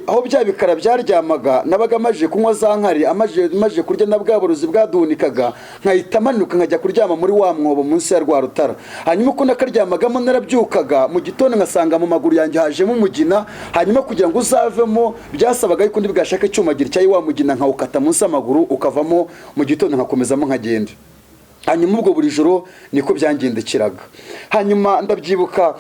aho bya bikara byaryamaga, nabaga amaje kunywa za nkari, amaje kurya na bwa burozi bwadunikaga, nkahita manuka nkajya kuryama muri wa mwobo munsi ya rwa rutara. Hanyuma uko nakaryamagamo narabyukaga mu gitondo ngasanga mu maguru yanjye hajemo umugina. Hanyuma kugira ngo uzavemo byasabaga yuko ndi bwashaka icyuma cyayi wa mugina nkawukata munsi y'amaguru ukavamo, mu gitondo nkakomezamo nkagenda. Hanyuma ubwo buri joro niko byangendekeraga. Hanyuma ndabyibuka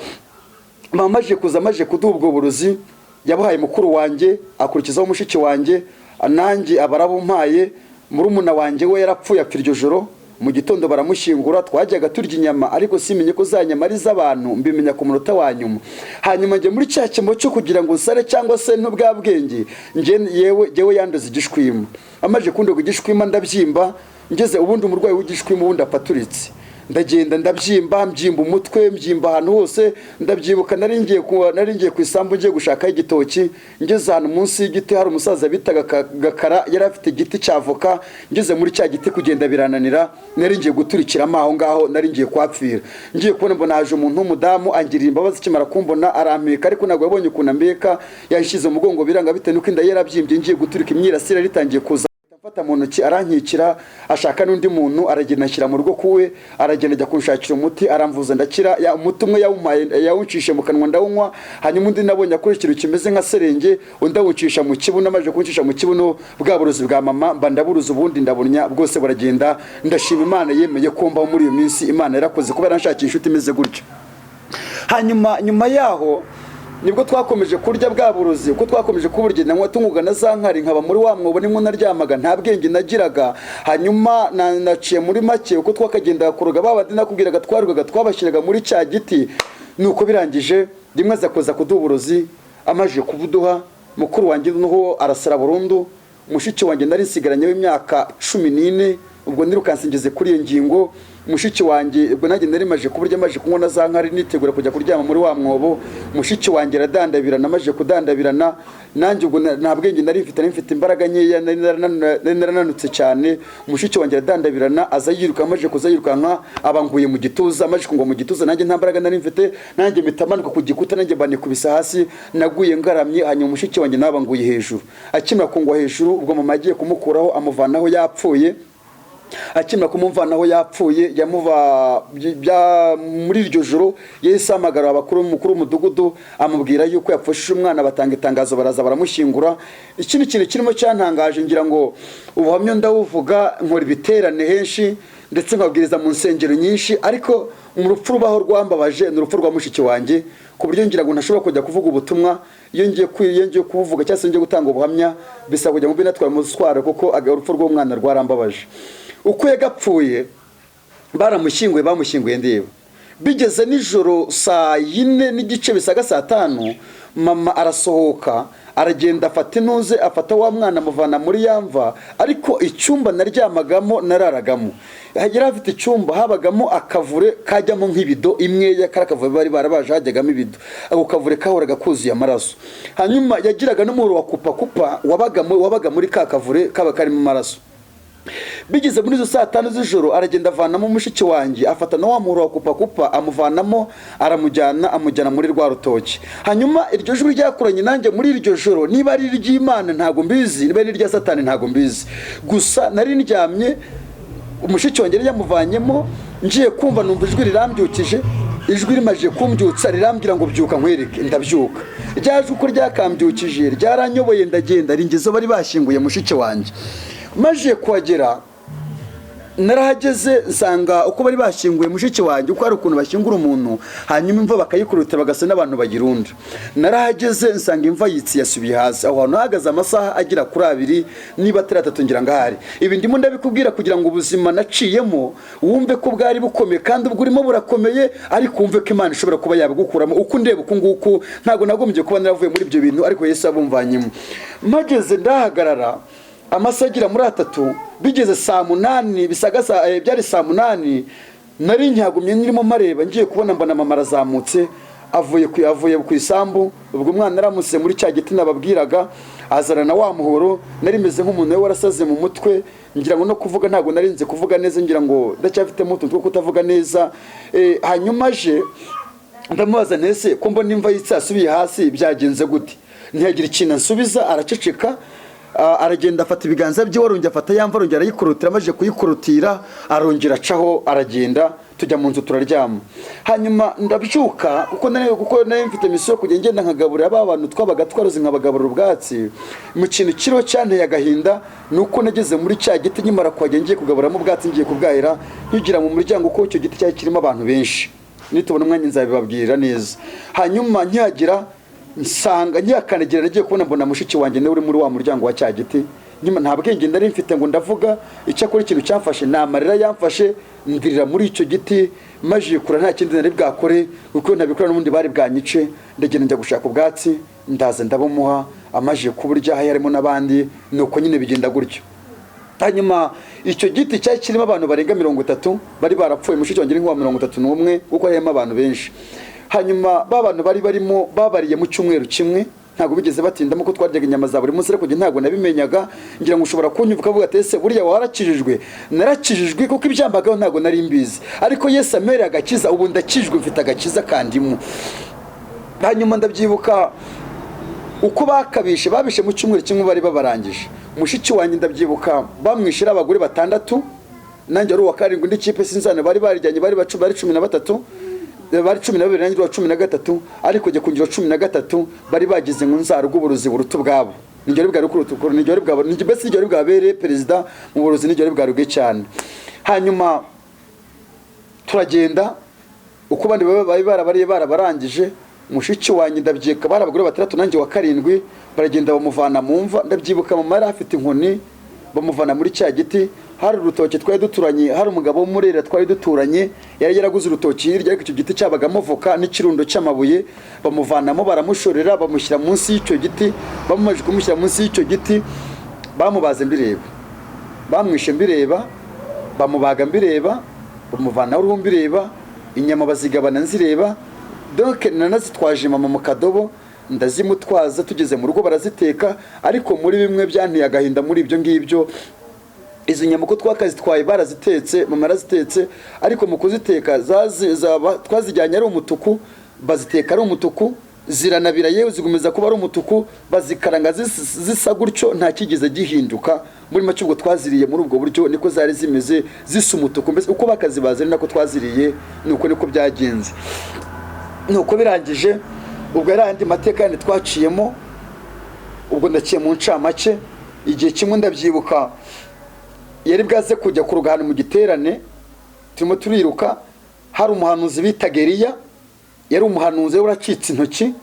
mama amaje kuduha ubwo burozi, yabuhaye mukuru wanjye, akurikizaho mushiki wanjye, nanjye abarabumpaye. Murumuna wanjye we yarapfuye apfa iryo joro, mu gitondo baramushyingura. Twajyaga turya inyama, ariko simenye ko za nyama ari z'abantu, mbimenya ku munota wa nyuma. Hanyuma njye muri cya cyimbo cyo kugira ngo nsare cyangwa se n'ubwa bwenge, yewe yandoze igishwima. Amaje kundoga igishwima ndabyimba, ngeze ubundi umurwayi w'igishwima ubundi apaturitse, ndagenda ndabyimba, mbyimba umutwe, mbyimba ahantu hose. Ndabyibuka nari ngiye ku isambu ngiye gushaka igitoki, ngeze ahantu munsi y'igiti hari umusaza bitaga Gakara, yari afite igiti cy'avoka. Ngeze muri cya giti kugenda birananira, nari ngiye guturikiramo aho ngaho, nari ngiye kwapfira. Ngiye kubona mbona haje umuntu w'umudamu angirira imbabazi, kimara kumbona arampeka, ariko ntabwo yabonye ukuntu ambeka, yashyize umugongo biranga bitewe n'uko inda yarabyimbye. Ngiye guturika imyirasire ritangiye kuza, mfata mu ntoki arankikira, ashaka n'undi muntu, aragenda ashyira mu rugo kuwe, aragenda ajya kunshakira umuti, aramvuza ndakira. Umuti umwe yawuncishe mu kanwa ndawunywa. Hanyuma undi nabonye akora ikintu kimeze nka serenge, undi awuncisha mu kibuno. Amaze kuncisha mu kibuno, bwa burozi bwa mama mba ndaburuza, ubundi ndabunya, bwose buragenda. Ndashima Imana yemeye ko mbaho muri iyo minsi. Imana yarakoze kuba yaranshakira inshuti imeze gutyo. Hanyuma nyuma yaho nibwo twakomeje kurya bwa burozi, uko twakomeje kuburya nanywa tunguga na za nkari, nkaba muri wa mwobo nimwe naryamaga, nta bwenge nagiraga. Hanyuma naciye muri make, uko twakagenda kuroga babandi nakubwiraga twarugaga, twabashyiraga muri cya giti. Nuko birangije rimwe azakoza kuduha uburozi, amaje kubuduha, mukuru wanjye noho arasara burundu. Mushiki wanjye nari nsigaranye w'imyaka 14, ubwo nirukanse ngeze kuri iyo ngingo. Mushiki wanjye ubwo nanjye nari maje kuburya, amaje kunywa na za nkari, nitegura kujya kuryama muri wa mwobo. Mushiki wanjye aradandabirana, amaje kudandabirana, nanjye ubwo nta bwenge nari mfite imbaraga nkeya, nari narananutse cyane. Mushiki wanjye aradandabirana, aza yiruka, amaje kuzayirukanka abanguye mu gituza. Amaje kungwa mu gituza, nanjye nta mbaraga nari mfite, nanjye mitamanuka ku gikuta, nanjye banikubisa hasi, naguye ngaramye. Hanyuma mushiki wanjye nabanguye hejuru. Akimara kungwa hejuru, ubwo mama agiye kumukuraho amuvanaho yapfuye. Akimara kumuvanaho yapfuye, yamuva muri iryo joro yahise amagara abakuru mukuru w'umudugudu, amubwira yuko yapfushije umwana. Batanga itangazo, baraza baramushyingura. Ikindi kintu kirimo cyantangaje, ngira ngo ubuhamya ndawuvuga, nkora ibiterane henshi, ndetse nkabwiriza mu nsengero nyinshi, ariko mu rupfu rubaho rwambabaje ni urupfu rwa mushiki wanjye, ku buryo ngira ngo ntashobora kujya kuvuga ubutumwa. Iyo ngiye kuvuga cyangwa se ngiye gutanga ubuhamya, bisaba kujya mu binatwara muzitwara, kuko urupfu rw'umwana rwarambabaje. Uko yagapfuye bamushyinguye ndeba, bigeze nijoro saa 4 n'igice, bisaga saa 5, mama arasohoka, aragenda afata intuze, afata wa mwana amuvana muri yamva. Ariko icyumba naryamagamo nararagamo, yari afite icyumba habagamo akavure kajyamo nk'ibido imwe ya karakavure bari barabaje, hajyagamo ibido. Ako kavure kahoraga kuzuye amaraso. Hanyuma yagiraga n'umuro wa kupa wabaga muri ka kavure kaba karimo amaraso. Bigeze muri zo saa 5 z'ijoro, aragenda avanamo mushiki wanjye, afata na wa muhoro wa kupa amuvanamo, amujyana muri rwa rutoki. Hanyuma iryo joro ryakuranye nanjye muri iryo joro, niba ari ry'Imana ntago mbizi, niba ari rya Satani ntago mbizi. Gusa nari ndyamye, umushiki wanjye yamuvanyemo, ngiye kumva numva ijwi rirambyukije. Ijwi rimaje kumbyutsa rirambwira ngo byuka nkwereke. Ndabyuka. Ryaje uko ryakambyukije, ryaranyoboye, ndagenda ringeze bari bashyinguye mushiki wanjye. Maje kuhagera, narahageze nsanga uko bari bashyinguye mushiki wanjye uko ari ukuntu bashyingura umuntu hanyuma imva bakayikurutira bagasa n'abantu bagirunda. Narahageze nsanga imva yitsi yasubiye hasi, aho hantu hahagaze amasaha agira kuri 2 niba atari 3 ngira ngahari. Ibi ndimo ndabikubwira kugira ngo ubuzima naciyemo wumve ko bwari bukomeye kandi ubwo urimo burakomeye, ariko wumve ko Imana ishobora kuba yabugukuramo. Uko ndeba uko nguko ntago nagombye kuba naravuye muri ibyo bintu, ariko Yesu abumvanyemo. Mageze ndahagarara amasagira muri 3 bigeze saa 8 bisagasa byari saa 8 nari nyagumye nirimo mareba ngiye kubona mbona mama arazamutse avuye ku isambu. Ubwo umwana aramutse muri cya giti nababwiraga azana na wa muhoro, nari meze nk'umuntu we warasaze mu mutwe, ngira ngo no kuvuga ntago narinze kuvuga neza, ngira ngo ndacyafite mu tuntu kutavuga neza. Hanyuma je ndamubaza nese ko mbona imva yitsasubiye hasi byagenze gute, ntiyagira ikintu ansubiza, araceceka. Aragenda afata ibiganza bye warongera afata yamva arongera ayikurutira, amaje kuyikurutira arongera acaho aragenda, tujya mu nzu turaryama. Hanyuma ndabyuka kuko nari mfite misiyo kujya ngenda nkagaburira abantu twabaga twaroze nkabagaburira ubwatsi. Mu kintu kiro cyanteye agahinda nuko nageze muri cya giti nyimara kwajya ngiye kugaburamo ubwatsi ngiye kubwahira, nkigira mu muryango ko icyo giti cyari kirimo abantu benshi, nitubona umwanya nzabibabwira neza. Hanyuma nkihagira nsanga nyakanagira nagiye kubona mbona mushiki wanjye nawe uri muri wa muryango wa cya giti. Nyuma nta bwenge ndari mfite ngo ndavuga icyo akora, ikintu cyamfashe namarira yamfashe ndirira muri icyo giti, maje kura nta kindi nari bwakore kuko ntabikora n'ubundi bari bwanyice. Ndagenda njya gushaka ubwatsi ndaza ndabumuha, amaje kuburya harimo n'abandi, nuko nyine bigenda gutyo. Hanyuma icyo giti cyari kirimo abantu barenga 30 bari barapfuye, mushiki wanjye ni nko 31 kuko harimo abantu benshi. Hanyuma babantu bari barimo babariye mu cyumweru kimwe, ntago bigeze batindamo ko twaryaga inyama za buri munsi, ariko ntago nabimenyaga. Ngira ngo ushobora kunyuvuka avuga ati ese buriya warakijijwe? Narakijijwe kuko ibyambagaho ntago nari mbizi, ariko Yesu amere agakiza, ubu ndakijwe mfite agakiza kandimo. Hanyuma ndabyibuka uko bakabishe babishe mu cyumweru kimwe bari babarangije. Mushiki wanjye ndabyibuka bamwishira abagore 6, nanjye ari uwa 7 ndi kipe sinzana bari barijyanye bari 13 bari 12 nanjye wa 13, ariko je kungira 13 bari bagize ngo nzara rw'uburozi burutu bwabo. Nijyo bwari kurutukuru, nijyo bwabo, nijyo bese nijyo bwabere president mu burozi, nijyo bwaruge cyane. Hanyuma turagenda uko bandi bari barabarangije. Mushiki wanjye ndabyeka bari abagore 6 nanjye wa 7 baragenda bamuvana mu mva. Ndabyibuka mama yari afite inkoni bamuvana muri cya giti. Hari urutoki twari duturanye, hari umugabo w'umurera twari duturanye yari yaraguze urutoki hirya, ariko icyo giti cyabagamo voka n'ikirundo cy'amabuye. Bamuvanamo baramushorera bamushyira munsi y'icyo giti. Bamaje kumushyira munsi y'icyo giti bamubaze mbireba, bamwishe mbireba, bamubaga mbireba, bamuvana uruhu mbireba, inyama bazigabana nzireba. Donc nanazitwaje mama mu kadobo ndazimutwaza, tugeze mu rugo baraziteka. Ariko muri bimwe byanteye agahinda muri ibyo ngibyo, izo nyama ko twakazitwaye barazitetse, mama arazitetse, ariko mu kuziteka twazijyanye ari umutuku, baziteka ari umutuku, ziranabira yewe zigumeza kuba ari umutuku, bazikaranga zisa gutyo nta kigeze gihinduka. Muri make ubwo twaziriye muri ubwo buryo niko zari zimeze zisa umutuku, mbese uko bakazibazana nako twaziriye, niko byagenze. Nuko birangije ubwo yarandi mateka yandi twaciyemo. Ubwo ndaciye mu ncamake, igihe kimwe ndabyibuka yari bwaze kujya ku rugano mu giterane, turimo turiruka. Hari umuhanuzi bita Geriya, yari umuhanuzi uracitse intoki.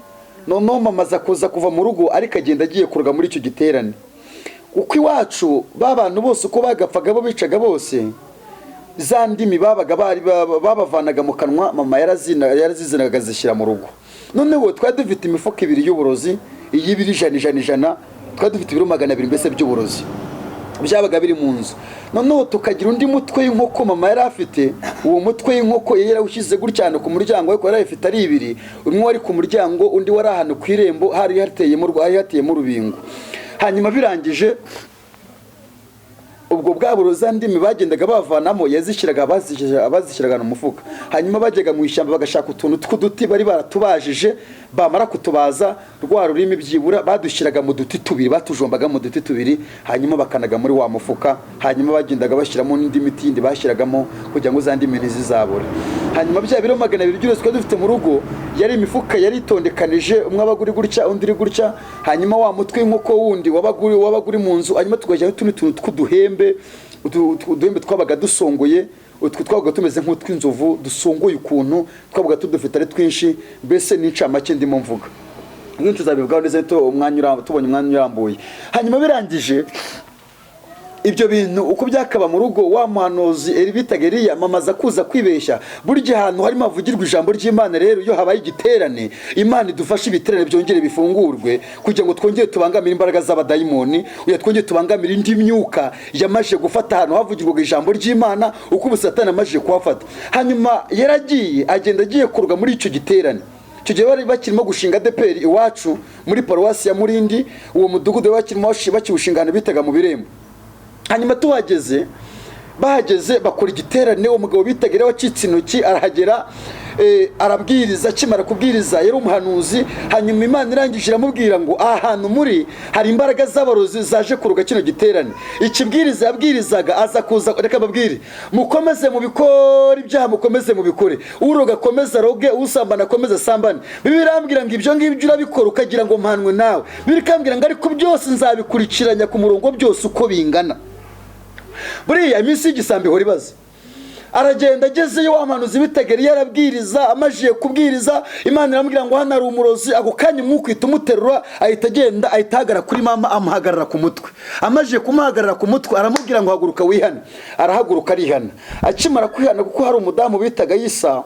Noneho mama aza kuva mu rugo, ariko agenda agiye kuruga muri icyo giterane. Uko iwacu babantu bose uko bagapfaga bo bicaga bose, za ndimi babavanaga mu kanwa, mama yarazizanaga zishyira mu rugo. Noneho twari dufite imifuka 2 y'uburozi, iy'ibiri ijana, twari dufite ibiro 200 mbese by'uburozi byabaga biri mu nzu. Noneho tukagira undi mutwe w'inkoko mama yari afite. Uwo mutwe w'inkoko yari yarawushyize guryana ku muryango, ariko yari afite ari 2, umwe wari ku muryango, undi wari ahantu ku irembo, hari hateyemo urubingo. Hanyuma birangije ubwo bwa buroza ndimi bagendaga bavanamo yazishyiraga abazishyiraga mu mufuka. Hanyuma bajyaga mu ishyamba bagashaka utuntu tw'uduti bari baratubajije, bamara kutubaza rwa rurimi byibura badushyiraga mu duti 2, batujombaga mu duti 2, hanyuma bakanaga muri wa mufuka. Hanyuma bagendaga bashyiramo n'indi miti yindi bashyiragamo kugira ngo za ndimi ntizizabure. Hanyuma bya biro 200 byose twa dufite mu rugo yari imifuka yari itondekanije, umwe abaguri gutya undi uri gutya. Hanyuma wa mutwe w'inkoko wundi wabaguri mu nzu. Hanyuma tugajya n'utundi tuntu tw'uduhembe uduhembe twabaga dusongoye, utwo twabaga tumeze nk'utw'inzovu dusongoye ukuntu, twabaga tudufite ari twinshi. Mbese n'incamake ndimo mvuga ibyo tuzabivugaho neza tubonye umwanya urambuye. Hanyuma birangije ibyo bintu uko byakaba mu rugo, wa muhanuzi bitaga Eliya mamaza kuza kwibeshya. Burya ahantu harimo havugirwa ijambo ry'Imana rero iyo habaye igiterane, Imana idufashe ibiterane byongere bifungurwe kugira ngo twongere tubangamire imbaraga z'abadayimoni, twongere tubangamire indi myuka yamaje gufata ahantu havugirwa ijambo ry'Imana uko ubusatani amaje kuhafata. Hanyuma yaragiye agenda agiye kurwa muri icyo giterane. Icyo gihe bari bakirimo gushinga ADEPR iwacu muri paruwasi ya Murindi, uwo mudugudu bakirimo bakiwushingana bitaga mu Birembo. Hanyuma bahageze bakora igiterane, uwo mugabo bitagira wacitse intoki arahagera, arabwiriza. Akimara kubwiriza yari umuhanuzi. Hanyuma Imana irangije iramubwira ngo aha hantu muri hari imbaraga z'abarozi zaje kuruga kino giterane. Ikibwiriza yabwirizaga aza kuza, reka babwire, mukomeze mu bikora ibyaha, mukomeze mu bikore, uroga akomeze aroge, usambana akomeze asambane. Bibiliya irambwira ngo ibyo ngibyo urabikora ukagira ngo mpanwe nawe. Bibiliya ikambwira ngo ariko byose nzabikurikiranya ku murongo byose uko bingana. Buriya iminsi y'igisambi ihora ibaza. Aragenda agezeyo wa muhanuzi bitaga Eliya arabwiriza. Amajiye kubwiriza Imana iramubwira ngo hano ari umurozi. Ako kanya umwuka uhita umuterura, ahita agenda ahita ahagarara kuri mama, amuhagarara ku mutwe. Amajiye kumuhagarara ku mutwe aramubwira ngo haguruka wihane. Arahaguruka arihana. Akimara kwihana, kuko hari umudamu bitaga Yisa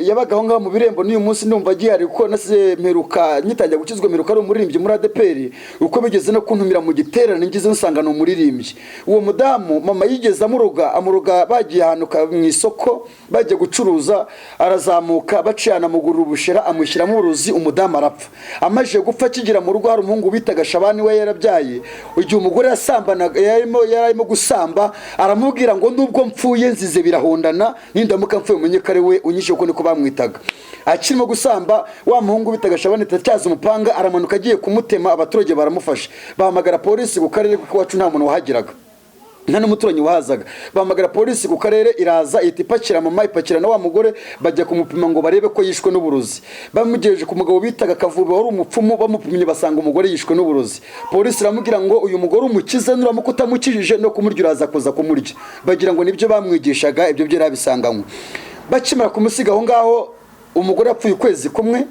yabaga aho ngaho mu Birembo, n'uyu munsi ndumva agihari kuko nase mperuka nyitangira gukizwa, mperuka ari umuririmbyi muri ADEPR. Uko bigeze no kuntumira mu giterane ngize nsanga no umuririmbyi. Uwo mudamu mama yigeze amuroga bagiye ahantu mu isoko bagiye gucuruza, arazamuka baciyana mugurura ubushera amushyiramo uruzi, umudamu arapfa. Amaje gupfa kigira mu rugo hari umuhungu bitaga Shabani we yarabyaye. Igihe umugore yasambanaga yarimo gusamba, aramubwira ngo nubwo mpfuye nzize birahondana, nindamuka mpfuye umenye ko ari we unyishe uko niko bamwitaga. Akirimo gusamba wa muhungu bitaga Shabani tatyaza umupanga, aramanuka agiye kumutema. Abaturage baramufasha, bahamagara polisi ku karere k'iwacu, nta muntu wahagiraga, nta n'umuturanyi wahazaga. Bahamagara polisi ku karere, iraza ihita ipakira mama, ipakira na wa mugore, bajya kumupima ngo barebe ko yishwe n'uburozi. Bamugejeje ku mugabo bitaga Kavuba wari umupfumu, bamupimye basanga umugore yishwe n'uburozi. Polisi iramubwira ngo uyu mugore umukize, nuramuka utamukijije no kumurya uraza kuza kumurya. Bagira ngo nibyo bamwigishaga, ibyo byo yarabisanganywe. Bakimara kumusiga aho ngaho, umugore yapfuye ukwezi kumwe.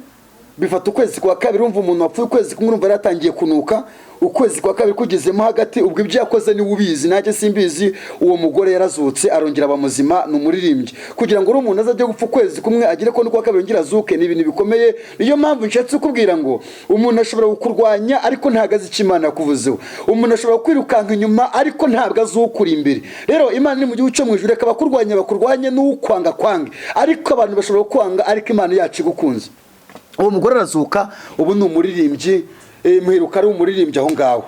Bifata ukwezi kwa kabiri, umva umuntu wapfuye ukwezi kumwe urumva yaratangiye kunuka. Ukwezi kwa kabiri kugezemo hagati, ubwo ibyo yakoze ni ubizi, nanjye simbizi. Uwo mugore yarazutse arongera abamuzima, n'umuririmbyi. Kugira ngo umuntu azajye gupfa ukwezi kumwe agire ko no kwa kabiri ngira azuke, ni ibintu bikomeye. Niyo mpamvu nshatse kubwira ngo umuntu ashobora kukurwanya ariko ntagaze icyo Imana yakuvuzeho. Umuntu ashobora kwirukanka inyuma ariko ntabwo azukuri imbere. Rero Imana ni mu gihugu cyo mu ijuru, reka bakurwanye n'ukwanga kwange, ariko abantu bashobora kwanga ariko Imana yacu igukunze. Uwo mugore arazuka, ubu ni umuririmbyi. Mperuka ari umuririmbyi aho ngaho.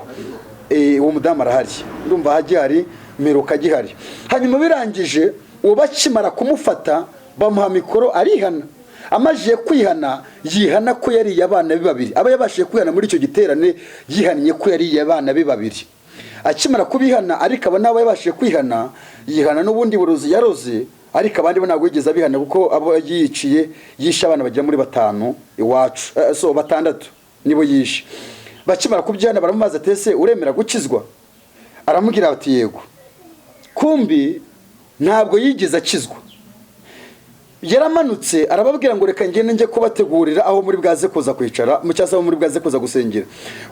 Uwo mudamu arahari, ndumva hagihari, mperuka agihari. Hanyuma birangije, uwo bakimara kumufata bamuha mikoro arihana. Amajiye kwihana, yihana ko yariye abana be babiri. Aba yabashije kwihana muri icyo giterane, yihannye ko yariye abana be babiri. Akimara kubihana, ariko aba nabo yabashije kwihana, yihana n'ubundi burozi yaroze. Ariko abandi bo ntabwo yigeze abihana kuko abo yiciye, yishe abana bagera muri 5 iwacu, 6 nibo yishe. Bakimara kubyana baramumaza tese uremera gukizwa? Aramubwira ati yego. Kumbi ntabwo yigeze akizwa. Yaramanutse arababwira ngo reka ngende nje kubategurira aho muri bwaze kuza kwicara, mucyasa aho muri bwaze kuza gusengera.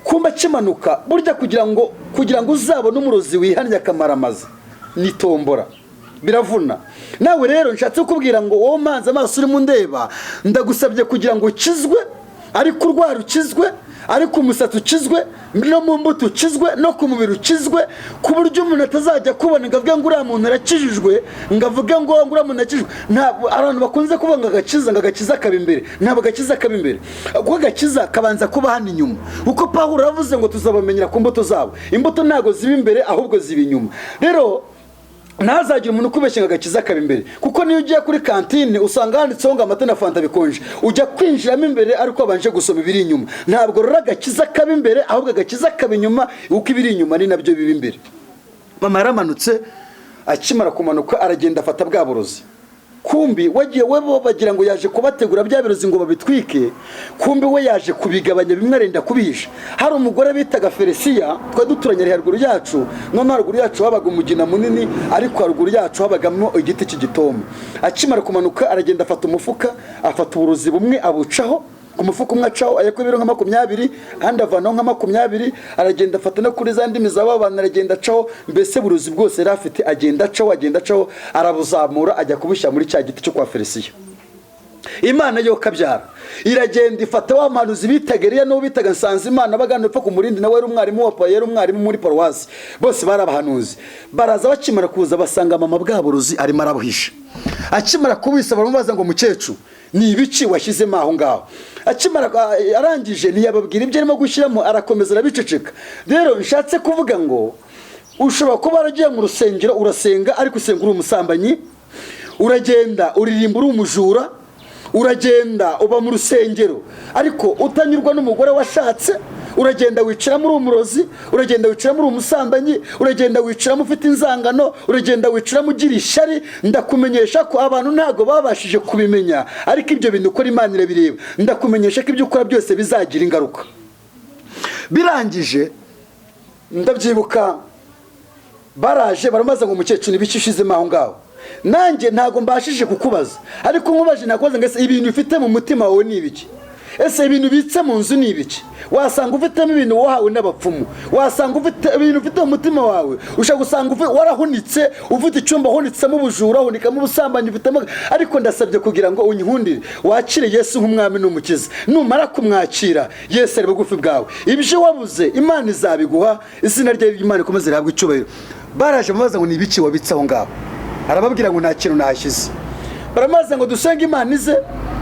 Kumba kimanuka burya kugira ngo uzabone umurozi wihannye akamaramaza ni tombora, biravuna. Nawe rero nshatse kubwira ngo wowe manza amaso uri mu ndeba, ndagusabye kugira ngo ukizwe, ariko urwara ukizwe, ariko umusatsi ukizwe, no mu mbuto ukizwe, no ku mubiri ukizwe, ku buryo umuntu atazajya kubona ngo avuge ngo uriya muntu arakijijwe, ngo avuge ngo uriya muntu arakijijwe. Ntabwo abantu bakunze kuvuga ngo agakiza kaba imbere. Ntabwo agakiza kaba imbere, kuko agakiza kabanza kuba hano inyuma. Uko Pawulo yavuze ngo tuzabamenyera ku mbuto zabo. Imbuto ntabwo ziba imbere ahubwo ziba inyuma. Rero ntazagira umuntu ukubeshya ngo agakiza kaba imbere, kuko niyo ugiye kuri kantine usanga handitseho ngo amata na fanta bikonje, ujya kwinjiramo imbere ariko abanje gusoma ibiri inyuma. Ntabwo rero agakiza kaba imbere ahubwo agakiza kaba inyuma, uko ibiri inyuma ni nabyo biba imbere. Mama yaramanutse, akimara kumanuka aragenda afata bwa burozi. kumbi wagiye webo bagira ngo yaje kubategura bya birozi ngo babitwike, kumbi we yaje kubigabanya bimwe arenda kubihisha. Hari umugore bitaga Felisiya twa duturanye haruguru yacu, none haruguru yacu habaga umugina munini, ariko haruguru yacu habagamo igiti cy'igitomo. Akimara kumanuka aragenda afata umufuka, afata uburozi bumwe abucaho ku mufuka umwe acaho ayako ibiro nka 20, andi avanaho nka 20, aragenda afata no kuri za ndimi z'aba bantu aragenda acaho, mbese burozi bwose yari afite agenda acaho, arabuzamura ajya kubushyira muri cya giti cyo kwa Felisiya. Imana yo kabyara iragenda ifata wa manuzi bitagereye no bitaga Nsanzimana bagana upfa ku murindi, nawe ari umwarimu wa yari umwarimu muri paruwasi, bose barabahanuzi. Baraza bakimara kuza basanga mama bwa burozi arimo arabuhisha. Akimara kubisa baramubaza ngo mukecuru ni ibiki washyizemo aho ngaho. Akimara arangije ntiyababwira ibyo arimo gushyiramo, arakomeza arabiceceka. Rero nshatse kuvuga ngo ushobora kuba aragiye mu rusengero urasenga, ariko usenga uri umusambanyi, uragenda uririmba uri umujura, uragenda uba mu rusengero ariko utanyurwa n'umugore washatse, uragenda wicaramo uri umurozi, uragenda wicaramo uri umusambanyi, uragenda wicaramo ufite inzangano, uragenda wicaramo ugira ishari. Ndakumenyesha ko abantu ntago babashije kubimenya, ariko ibyo bintu ukora Imana irabireba. Ndakumenyesha ko ibyo ukora byose bizagira ingaruka. Birangije ndabyibuka baraje baramaze ngo umukecuru nibicishizemo aho ngaho. Nanjye ntago mbashije kukubaza, ariko nkubaje nakoze ngo ese ibintu ufite mu mutima wawe ni ibiki? Ese ibintu bitse mu nzu ni ibiki? Wasanga ufitemo ibintu wahawe n'abapfumu, wasanga ufite ibintu ufite mu mutima wawe, ushaka gusanga warahunitse, ufite icyumba hunitsemo ubujura, hunikamo ubusambanyi ufitemo. Ariko ndasabye kugira ngo unyihundire wakire Yesu nk'umwami n'umukiza. Numara kumwakira Yesu ari bugufi bwawe, ibyo wabuze Imana izabiguha, izina rye ry'Imana ikomeze rihabwe icyubahiro. Baraje babaza ngo ni ibiki wabitse aho ngaho, arababwira ngo nta kintu nahashyize. Baramaze ngo dusenge Imana ize,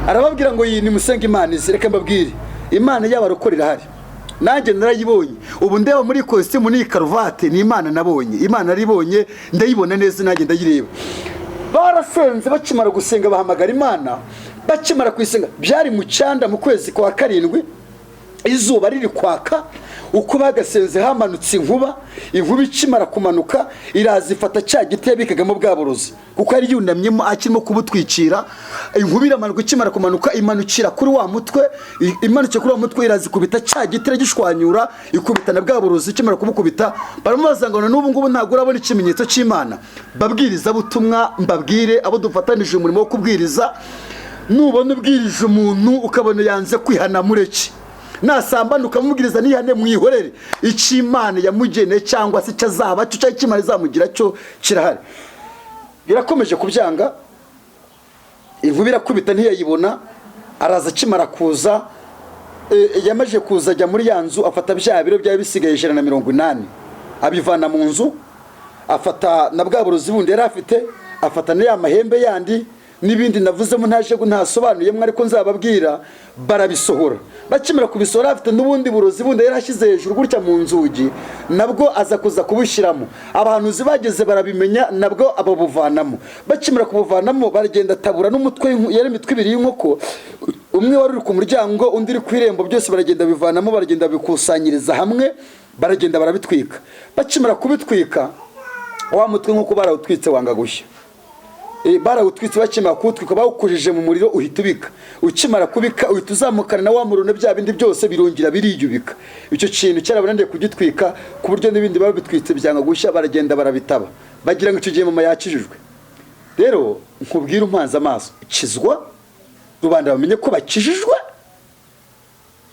arababwira ngo iyi ni musenge Imana ize. Reka mbabwire, Imana y'abarokore irahari, nanjye narayibonye. Ubu ndeba muri costume ni karuvate, ni Imana nabonye, Imana naribonye ndayibona neza, nanjye ndayireba. Barasenze bakimara gusenga bahamagara Imana, bakimara kuyisenga byari mu cyanda mu kwezi kwa 7, izuba riri kwaka. Uko bagasenze hamanutse inkuba ikimara kumanuka iraza ifata cya giti yabikagamo bwa burozi, kuko ari yunamyemo akirimo kubutwikira. Inkuba iramanuka, ikimara kumanuka imanukira kuri wa mutwe, imanukiye kuri wa mutwe iraza ikubita cya giti iragishwanyura, ikubitana bwa burozi. Ikimara kubukubita baramubaza ngo n'ubu ngubu ntabwo urabona ikimenyetso cy'Imana? Babwiriza butumwa mbabwire abo dufatanije umurimo wo kubwiriza, nubona ubwirije umuntu ukabona yanze kwihana mureke, nasambana ukamubwiriza nihane mwihorere. Icy'Imana yamugene cyangwa se cyazaba cyo cyari Imana izamugira cyo kirahari. Birakomeje kubyanga, inkuba irakubita ntiyayibona. Araza akimara kuza, yamaje kuza ajya muri ya nzu, afata bya biro byari bisigaye 180 abivana mu nzu, afata na bwa burozi bundi yari afite, afata na ya mahembe yandi n'ibindi navuzemo ntaje ntasobanuyemo, ariko nzababwira. Barabisohora, bakimara kubisohora afite n'ubundi burozi bundi yari ashyize hejuru gutya mu nzugi, nabwo aza kuza kubushyiramo. Abahanuzi bageze barabimenya, nabwo ababuvanamo. Bakimara kubuvanamo baragenda tabura n'umutwe, yari imitwe 2 y'inkoko, umwe wari uri ku muryango undi uri ku irembo, byose baragenda bivanamo, baragenda bikusanyiriza hamwe, baragenda barabitwika. Bakimara kubitwika wa mutwe nk'uko barawutwitse wanga gushya, barawutwitse. Bakimara kuwutwika bawukujije mu muriro uhita ubika. Ukimara kubika uhita uzamukana na wa muriro, bya bindi byose birongera biriyubika. Icyo kintu cyarabananiye kugitwika ku buryo n'ibindi babitwitse byanga gushya, baragenda barabitaba, bagira ngo icyo gihe mama yakijijwe. Rero nkubwira umpanze amaso, ukizwa rubanda bamenye ko bakijijwe,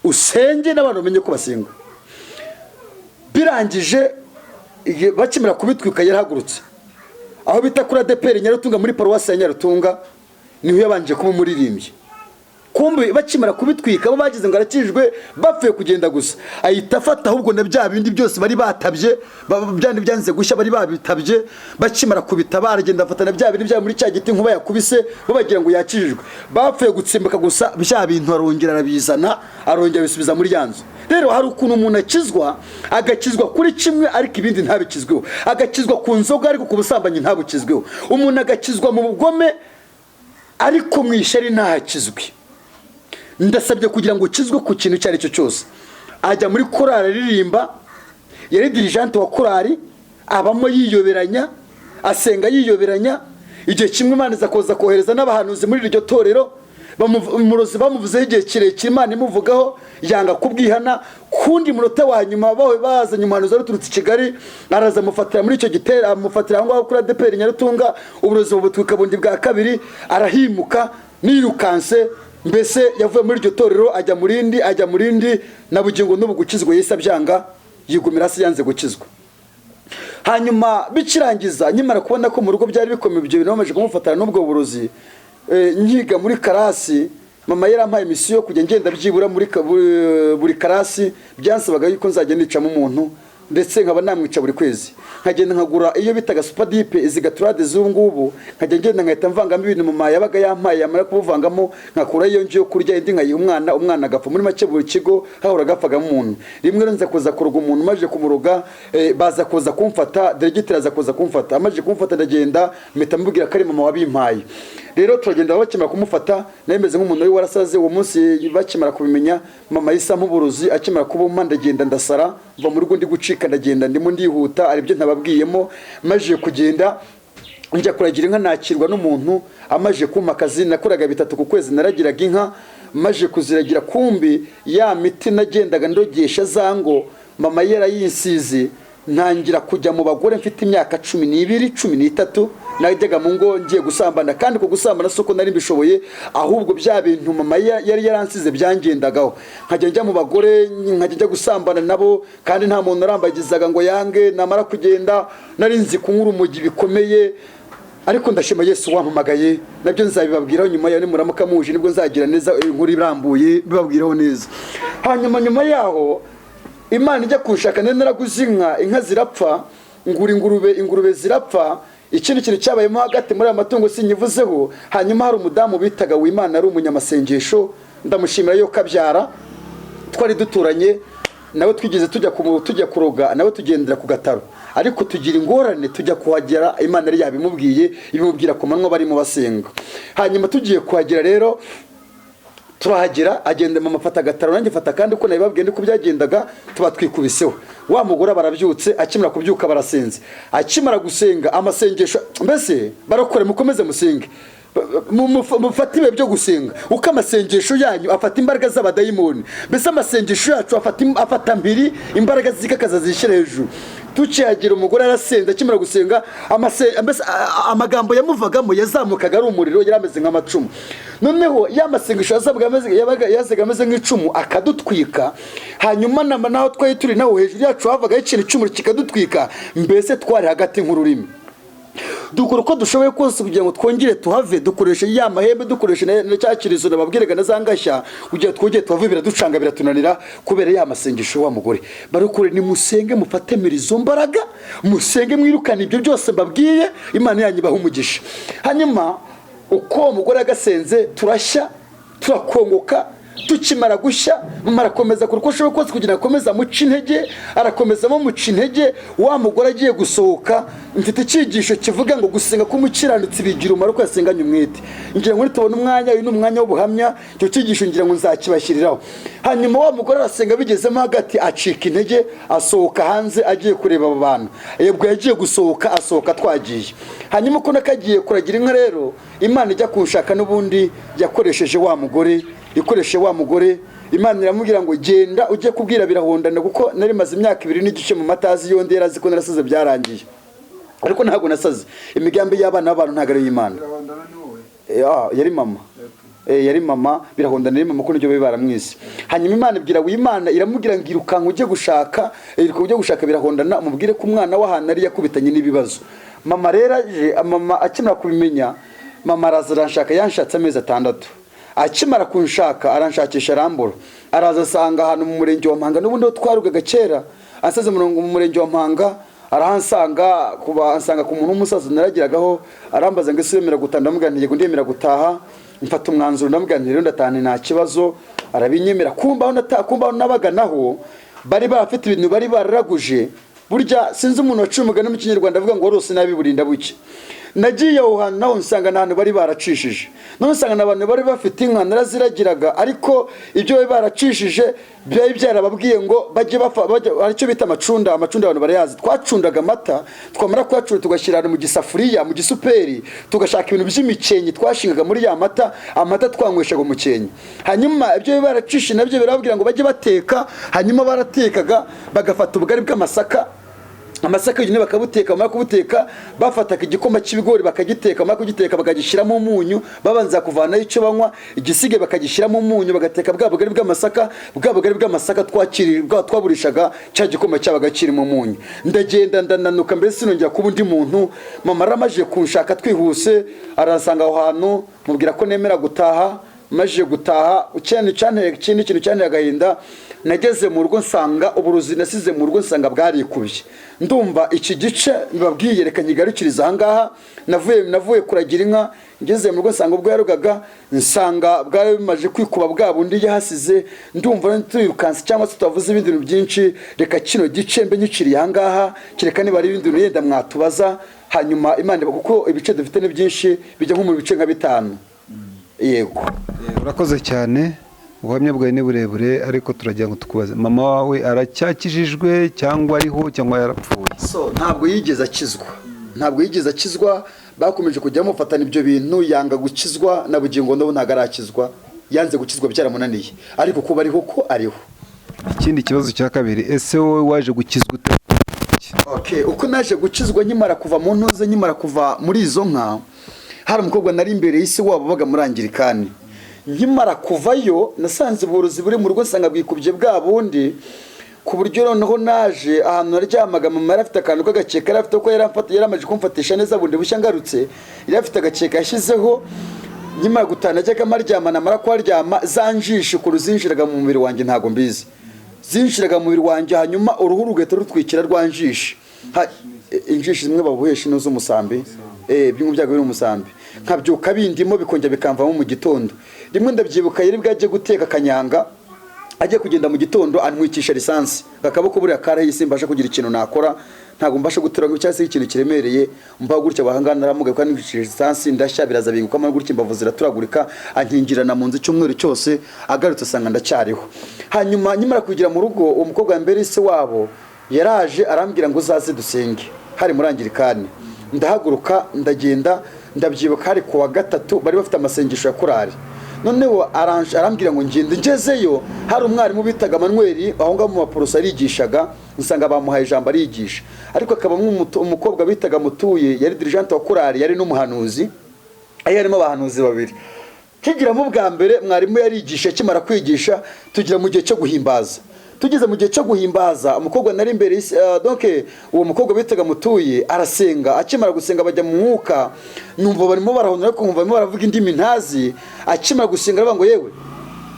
usenge n'abantu bamenye ko basenga. Birangije bakimara kubitwika yarahagurutse aho bita kuri ADEPR Nyarutunga, muri paruwasi ya Nyarutunga, niho yabanje kuba umuririmbyi. Kumbe bakimara kubitwika bo bagize ngo arakijwe, bapfuye kugenda gusa. Ahita afata ahubwo na bya bindi byose bari batabye, byandi byanze gushya bari babitabye. Bakimara kubitaba aragenda afatana bya bindi bya muri cya giti nkuba yakubise, bo bagira ngo yakijijwe. Bapfuye gutsimbaka gusa, bya bintu arongera arabizana, arongera bisubiza muri yanzu. Rero hari ukuntu umuntu akizwa, agakizwa kuri kimwe ariko ibindi ntabikizweho. Agakizwa ku nzoga ariko ku busambanyi ntabukizweho. Umuntu agakizwa mu bugome ariko mu ishari ntahakizwe. Ndasabye kugira ngo ukizwe ku kintu cyari cyo cyose. Ajya muri korali aririmba, yari dirigente wa korali, abamo yiyoberanya, asenga yiyoberanya, igihe kimwe Imana iza koza kohereza n'abahanuzi muri iryo torero, umurozi bamuvuzeho igihe kirekire Imana imuvugaho yanga kubwihana. Kundi munota wa nyuma bawe bazanye umuhanuzi aruturutse i Kigali, araza amufatira muri icyo gitera, amufatira aho ngaho kuri ADEPR Nyarutunga, uburozi bubutwika bundi bwa kabiri, arahimuka nirukanse. Mbese yavuye muri iryo torero ajya mu rindi, na bugingo n'ubu gukizwa Yesu abyanga, yigumira se yanze gukizwa. Hanyuma bikirangiza nyimara kubona ko mu rugo byari bikomeye ibyo bintu bamaze kumufatana n'ubwo burozi, nyiga muri karasi, mama yarampaye misiyo kujya ngenda byibura muri buri karasi, byansabaga yuko nzajya nicamo umuntu, ndetse nkaba namwica buri kwezi. Nkagenda nkagura iyo bitaga super deep izigaturade z'ubungubu, nkajya ngenda nkahita mvangamo ibintu mama yabaga yampaye, yamara kubuvangamo nkakura iyo ngiyo kurya, indi nkayiha umwana agapfa. Muri make buri kigo hahora gapfagamo umuntu. Rimwe nza kuza kuroga umuntu, maje kumuroga baza kuza kumfata, deregiteri aza kuza kumfata, amaje kumfata ndagenda mpita mubwira ko ari mama wabimpaye. Rero turagenda bakimara kumufata, nameze nk'umuntu wari warasaze. Uwo munsi bakimara kubimenya, mama yisa nk'uburozi, akimara kubuma ndagenda ndasara, mva muri rugo ndi gucika, ndagenda ndimo ndihuta, aribyo ntababwiyemo. Maje kugenda njya kuragira inka, nakirwa n'umuntu amaje kumpa akazi. Nakoraga 3 ku kwezi, naragiraga inka. Maje kuziragira, kumbi ya miti nagendaga ndogesha zango mama yera yinsize, ntangira kujya mu bagore mfite imyaka 12 13, najyaga mu ngo ngiye gusambana. Kandi ko gusambana soko nari mbishoboye, ahubwo bya bintu mama yari yaransize byangendagaho. Nkajya njya mu bagore, nkajya gusambana nabo, kandi nta muntu arambagizaga ngo yange. Namara kugenda nari nzi kunkura umugi bikomeye, ariko ndashima Yesu wampamagaye. Nabyo nzabibabwiraho nyuma ya nimuramuka muje, nibwo nzagira neza inkuru irambuye bibabwiraho neza. Hanyuma nyuma yaho Imana ijya kunshaka, naraguze inka zirapfa, ngura ingurube zirapfa. Ikindi kintu cyabayemo hagati muri amatungo sinyivuzeho. Hanyuma hari umudamu bitaga Uwimana, ari umunyamasengesho, ndamushimira yo kabyara, twari duturanye nawe, twigeze tujya kuroga nawe, tugendera ku gataro. Ariko tugira ingorane, tujya kuhagera Imana yari yabimubwiye, ibimubwira ku manwa barimo basenga. Hanyuma tugiye kuhagera rero, turahagera, agenda mama fata gataro, nanjye fata kandi uko nabibabwiye ndiko byagendaga, tuba twikubiseho. Wa mugore barabyutse, akimara kubyuka barasenze. Akimara gusenga amasengesho, mbese barakore mukomeze musenge, mufatiwe byo gusenga. Uko amasengesho yanyu afata imbaraga z'abadayimoni, mbese amasengesho yacu afata mbiri imbaraga zikakaza zishira hejuru. Tukihagira umugore arasenza, akimara gusenga amagambo yamuvagamo yazamukaga ari umuriro, yarameze nk'amacumu. Noneho yamasengesho yazaga ameze nk'icumu, akadutwika. Hanyuma naho twari turi naho hejuru yacu havaga ikintu icumu kikadutwika, mbese twari hagati nk'ururimi. Dukora uko dushoboye kose kugira ngo twongere tuhave, dukoresha ya mahembe, dukoresha na cyakirizo nababwiraga nazangashya, kugira twongere tuhave. Biraducanga, biratunanira kubera ya masengesho wa mugore. Barukore ni musenge, mufate mirizo mbaraga, musenge mwirukana ibyo byose mbabwiye, Imana yanyu ibaha umugisha. Hanyuma uko mugore agasenze, turashya, turakongoka. Tukimara gushya, marakomeza kuko shoboye kose kugira akomeza muca intege, arakomezamo muca intege. Wa mugore agiye gusohoka, mfite icyigisho kivuga ngo gusenga k'umukiranutsi bigira umumaro ko yasenganye umwete. Ngira ngo tubone umwanya, uyu ni umwanya w'ubuhamya, icyo cyigisho ngira ngo nzakibashyiriraho. Hanyuma wa mugore arasenga, bigezemo hagati acika intege, asohoka hanze agiye kureba abo bantu. Yebwe yagiye gusohoka, asohoka twagiye. Hanyuma uko nakagiye kuragira inka rero, Imana ijya kunshaka n'ubundi yakoresheje wa mugore, ikoreshe wa mugore. Imana iramubwira ngo genda ujye kubwira birahondana, kuko nari maze imyaka 2 n'igice mu matazi yonde, yarazi ko narasaze byarangiye. Ariko ntago nasaze, imigambi y'abana b'abantu ntago ari y'Imana. Yari mama, yari mama, birahondana ari mama, ko nibyo baramwise. Hanyuma Imana ibwira Uwimana, iramubwira ngo irukanka ujye gushaka, ujye gushaka birahondana, umubwire ko umwana w'ahantu ari yakubitanye n'ibibazo. Mama rero mama akimara kubimenya, mama arazaranshaka, yanshatse amezi 6. Akimara kunshaka aranshakisha arambura, araza asanga ahantu mu murenge wa Mpanga, n'ubundi twarugaga kera, asaze mu murenge wa Mpanga. Arahansanga ansanga ku muntu w'umusaza naragiragaho, arambaza ngo ese yemera gutaha, ndamubwira nti ndemera gutaha. Mfata umwanzuro, ndamubwira nti rero ndatahana nta kibazo, arabinyemera. Kumbaho nabaga naho bari bafite ibintu bari bararaguje. Burya sinzi umuntu waciye umugani mu Kinyarwanda avuga ngo rose nabi burinda buke. nagiye aho hantu naho nsanga n'abantu bari baracishije, none nsanga n'abantu bari bafite inka naraziragiraga, ariko ibyo bari baracishije byari byarababwiye ngo bajye aricyo bita amacunda abantu barayazi. Twacundaga amata, twamara kuyacunda tugashyira mu gisafuriya mu gisuperi, tugashaka ibintu by'imikenyi twashingaga muri ya mata twanyweshaga umukenyi. Hanyuma ibyo bari baracishije nabyo birababwira ngo bajye bateka, hanyuma baratekaga bagafata ubugari bw'amasaka, amasaka yonyine bakabuteka, bamara kubuteka bafataga igikoma cy'ibigori bakagiteka, bamara kugiteka bakagishyiramo umunyu, babanza kuvanaho icyo banywa, igisige bakagishyiramo umunyu, bagateka bwa bugari bw'amasaka twaburishaga cya gikoma cyabaga kirimo umunyu. Ndagenda ndananuka, mbese sinongera kuba undi muntu. Mama aramaje kunshaka twihuse, aransanga aho hantu, mubwira ko nemera gutaha. Maje gutaha ikindi kintu cyane agahinda, nageze mu rugo nsanga uburozi nasize mu rugo nsanga bwarikubye. Ndumva iki gice bibabwiye, reka nyigarukiriza aha ngaha. Navuye kuragira inka, ngeze mu rugo nsanga ubwo yarugaga, nsanga bwari bimaje kwikuba bwa bundi yahasize. Ndumva turirukanse cyangwa se tutavuze ibindi bintu byinshi, reka kino gice mbe nyiciriye aha ngaha, kireka niba ari ibindi bintu yenda mwatubaza, hanyuma Imana kuko ibice dufite ni byinshi, bijya nko mu bice nka 5. Yego, urakoze cyane. Ubuhamya bwawe ni burebure, ariko turagira ngo tukubaze, mama wawe aracyakijijwe cyangwa ariho cyangwa yarapfuye? Ntabwo yigeze akizwa, bakomeje kujya bamufatana ibyo bintu, yanga gukizwa, na bugingo nabo ntabwo arakizwa, yanze gukizwa byaramunaniye, ariko kuba ariho ko ariho. Ikindi kibazo cya kabiri, ese wowe waje gukizwa ute? Uko naje gukizwa, nyimara kuva mu ntuze, nyimara kuva muri izo nka, hari umukobwa nari imbere y'isi wabo baga muri Anglikani. Nkimara kuvayo nasanze uburozi buri mu rugo, nsanga bwikubye bwa bundi, ku buryo noneho naje ahantu naryamaga. Mama yari afite akantu k'agakeka, yari afite ko yaramaje kumfatisha neza bundi bushya ngarutse, yari afite agakeka yashyizeho. Nkimara gutaha najyaga maryama, namara kuharyama zanjishe ukuntu zinjiraga mu mubiri wanjye ntago mbizi, zinjiraga mu mubiri wanjye, hanyuma uruhu rugahita rutwikira rwanjishe. Injishi zimwe babuhesha ino z'umusambi, by'umwe byago biri umusambi, nkabyuka bindimo bikongera bikamvamo mu gitondo. Rimwe ndabyibuka yari bwaje guteka kanyanga, ajye kugenda mu gitondo antwikisha lisansi, gakaboko buriya karahise, mbasha kugira ikintu nakora, ntago mbasha gutura ngo cyase ikintu kiremereye, mba gutya bahangana naramugaye kandi nkwikisha lisansi, ndashya biraza binguka mu gutya, imbavu ziraturagurika, ankingirana mu nzu cyumweru cyose, agarutse asanga ndacyariho. Hanyuma nyimara kugira mu rugo, uwo mukobwa wa mbere se wabo yaraje arambwira ngo uzaze dusenge, hari muri Anglikani. Ndahaguruka ndagenda, ndabyibuka hari kuwa gatatu bari bafite amasengesho ya korali. Noneho arambwira ngo ngezeyo, hari umwarimu bitaga Manuel aho ngaho mu maporoso arigishaga, nsanga bamuhaye ijambo arigisha, ariko akaba umukobwa bitaga Mutuye, yari dirigente wa korali, yari n'umuhanuzi, harimo abahanuzi babiri. Kigiramo bwa mbere mwarimu yarigisha, kimara kwigisha tugira mu gihe cyo guhimbaza. Tugeze mu gihe cyo guhimbaza, umukobwa nari imbere donc uwo mukobwa bitaga Mutuye arasenga, akimara gusenga bajya mu mwuka, numva barimo barahonera ko nkumva barimo baravuga indimi ntazi. Akimara gusenga aravuga ngo yewe,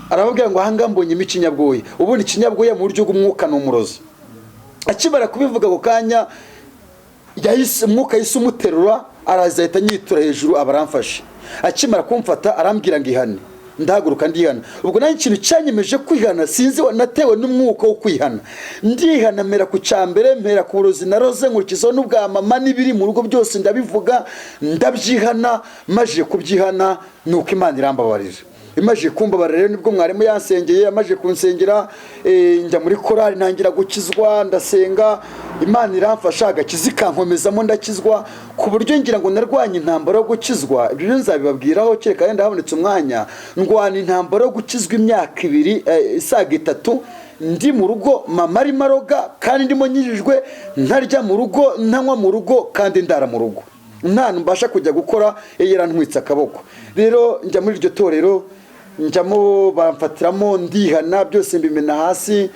arababwira ngo ahanga mbonye imikinyabwoya, ubundi ikinyabwoya mu buryo bw'umwuka n'umurozi. Akimara kubivuga ako kanya, yahise umwuka yise umuterura, araza ahita nyitura hejuru, abaramfashe. Akimara kumfata arambwira ngo ihane, ndahaguruka ndihana. Ubwo nari ikintu cyanyemeje kwihana, sinzi natewe n'umwuka wo kwihana. Ndihana mera ku cyambere, mera ku burozi naroze, nkurikizaho n'ubwa mama n'ibiri mu rugo byose ndabivuga, ndabyihana. Maje kubyihana nuko Imana irambabarira. Imaje kumbabarira rero nibwo mwarimu yansengeye, amaje kunsengera, njya muri korali ntangira gukizwa, ndasenga, Imana iramfasha, agakiza kankomezamo ndakizwa, ku buryo ngira ngo narwanye intambara yo gukizwa. Ibyo nzabibabwiraho kereka yenda habonetse umwanya. Ndwana intambara yo gukizwa imyaka 2 isaga 3, ndi mu rugo, mama ari maroga kandi ndimo nyijijwe, ntarya mu rugo, ntanywa mu rugo, kandi ndara mu rugo, nta mbasha kujya gukora, yarantwitse akaboko. Rero njya muri iryo torero, njyamo bamfatiramo, ndihana, byose mbimena hasi,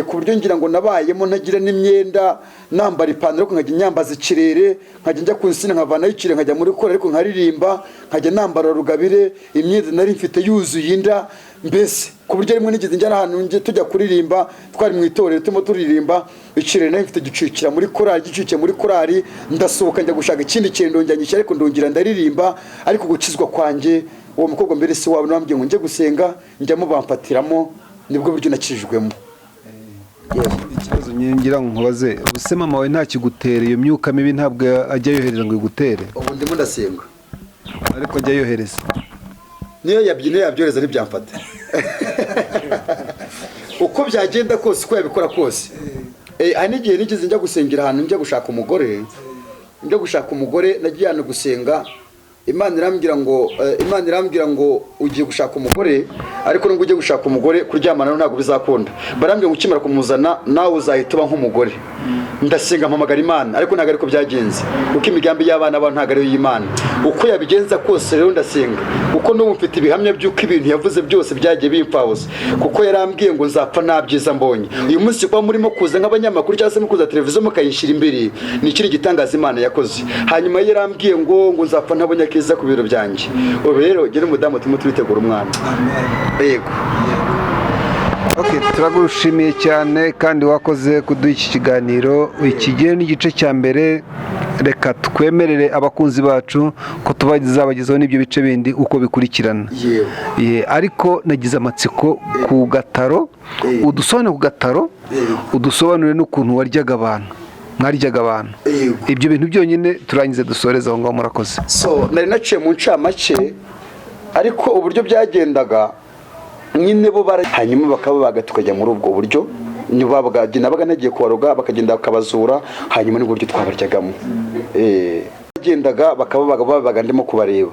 ku buryo ngira ngo nabayemo ntagira n'imyenda, nambara ipantaro nkajya nyambaza ikirere, nkajya njya kunsina nkavanaho ikirere, nkajya muri kora ariko nkaririmba, nkajya nambara rugabire, imyenda nari mfite yuzuye inda. Mbese ku buryo rimwe nigeze njya ahantu tujya kuririmba, twari mu itorero turimo turirimba, ikirere nari mfite gicikira muri korali, gicikiye muri korali, ndasohoka njya gushaka ikindi kirere, ndongera nyishyira, ariko ndongera ndaririmba. Ariko gukizwa kwanjye, uwo mukobwa mbere se wabo nambwiye ngo njye gusenga, njyamo bamfatiramo, nibwo buryo nakijijwemo. ikibazo ngira ngo nkubaze ubuse mama wawe nta kigutera iyo myuka mibi ntabwo ajya yohereza ngo igutere ubu ndimo ndasenga ariko ajya yohereza niyo yabyine yabyoreza ntibyamfate uko byagenda kose uko yabikora kose hari n'igihe nigeze njya gusengera ahantu njya gushaka umugore nagiye hano gusenga Imana irambwira ngo ugiye gushaka umugore ariko nubwo ugiye gushaka umugore kuryamana ntabwo bizakunda barambwira ngo ukimara kumuzana nawe uzahita uba nk'umugore ndasenga mpamagara Imana ariko ntabwo ariko byagenze kuko imigambi y'abana abantu ntabwo ari y'Imana uko yabigenza kose rero ndasenga kuko n'ubu mfite ibihamya by'uko ibintu yavuze byose byagiye bimpfabusa kuko yarambwiye ngo nzapfa nta byiza mbonye uyu munsi kuba murimo kuza nk'abanyamakuru cyangwa se mukuza televiziyo mukayishyira imbere ni ikindi gitangaza Imana yakoze hanyuma yarambwiye ngo nzapfa ntabonye akiza ku biro byanjye ubu rero gere umudamu turimo turitegura umwana yego turagushimiye cyane kandi wakoze kuduha iki kiganiro ikigere n'igice cya mbere reka twemerere abakunzi bacu ko tubagezaho n'ibyo bice bindi uko bikurikirana ariko nagize amatsiko ku gataro udusobanure ku gataro udusobanure n'ukuntu waryaga abantu mwaryaga abantu ibyo bintu byonyine turangize dusoreza aho ngaho murakoze nari naciye mu ncamake ariko uburyo byagendaga nyine bo hanyuma bakababaga tukajya muri ubwo buryo nabaga nagiye kubaroga bakagenda bakabazura hanyuma n'uburyo twabaryagamo bagendaga bakababaga ndimo kubareba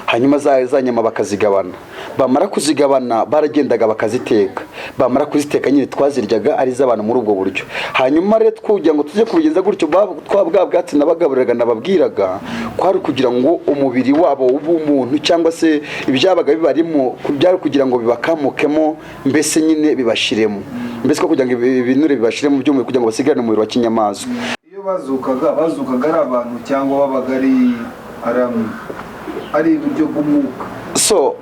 hanyuma za nyama bakazigabana bamara kuzigabana baragendaga bakaziteka bamara kuziteka nyine twaziryaga ari z'abantu muri ubwo buryo hanyuma rero kugira ngo tujye kubigenza gutyo twabwa bwatsi nabagaburiraga nababwiraga kwari kugira ngo umubiri wabo w'umuntu cyangwa se ibyabaga bibarimo byari kugira ngo bibakamukemo mbese nyine bibashiremo mbese ko kugira ngo ibinure bibashiremo by'umubiri kugira ngo basigarane umubiri wa kinyamaswa iyo bazukaga ari abantu cyangwa babaga ari uburyo bw'umwuka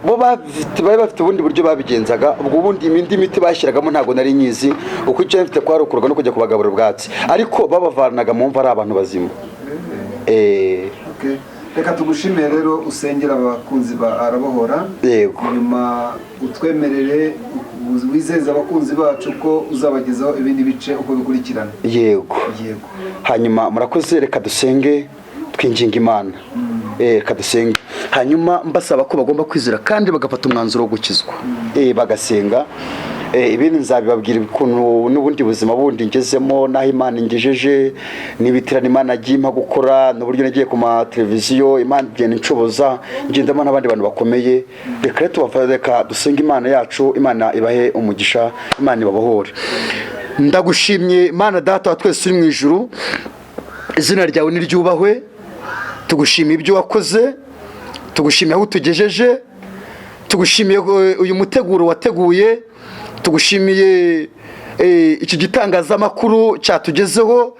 bo bari bafite ubundi buryo babigenzaga ubwo ubundi indi miti bashyiragamo ntabwo nari nyizi uko icyo mfite kwarukurwa no kujya kubagaburira ubwatsi ariko babavanaga mu mva ari abantu bazima reka tugushimire rero usengera abakunzi ba arabohora nyuma utwemerere wizeza abakunzi bacu ko uzabagezaho ibindi bice uko bikurikirana yego hanyuma murakoze reka dusenge twinginga Imana reka dusenge hanyuma mbasaba ko bagomba kwizera kandi bagafata umwanzuro wo gukizwa bagasenga ibindi nzabibabwira ukuntu n'ubundi buzima bundi ngezemo naho Imana ingejeje nibitirana Imana agiye impa gukora n'uburyo nagiye ku mateleviziyo Imana igenda inshoboza ngendamo n'abandi bantu bakomeye reka dusenge Imana yacu Imana ibahe umugisha Imana ibabohore ndagushimye Imana data wa twese uri mu ijuru izina ryawe niryubahwe tugushimiye ibyo wakoze tugushimiye aho utugejeje tugushimiye uyu muteguro wateguye tugushimiye iki gitangazamakuru cyatugezeho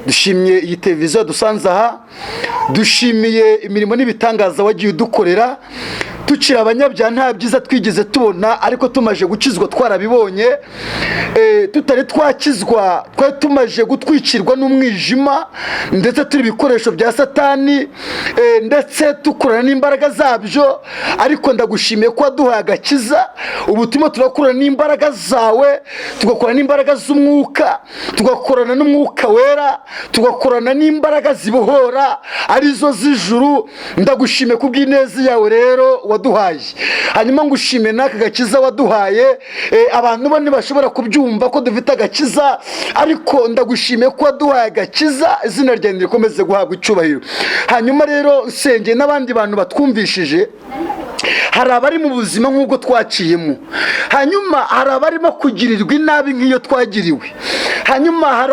dushimiye iyi televiziyo dusanze aha dushimiye imirimo n'ibitangaza wagiye udukorera tukiri abanyabyaha nta byiza twigeze tubona ariko tumaje gukizwa twarabibonye tutari twakizwa twari tumaje gutwikirwa n'umwijima ndetse turi ibikoresho bya satani ndetse dukorana n'imbaraga zabyo ariko ndagushimiye ko waduhaye agakiza ubutumwa turakorana n'imbaraga zawe tugakorana n'imbaraga z'umwuka tugakorana n'umwuka wera tugakorana n'imbaraga zibohora arizo z'ijuru ndagushimiye kubw'ineza yawe rero waduhaye hanyuma ngushimiye n'aka gakiza waduhaye abantu bo ntibashobora kubyumva ko dufite agakiza ariko ndagushimiye ko waduhaye agakiza izina ryawe rikomeze guhabwa icyubahiro hanyuma rero nsengeye n'abandi bantu batwumvishije hari abari mu buzima nk'ubwo twaciyemo hanyuma hari abarimo kugirirwa inabi nk'iyo twagiriwe hanyuma hari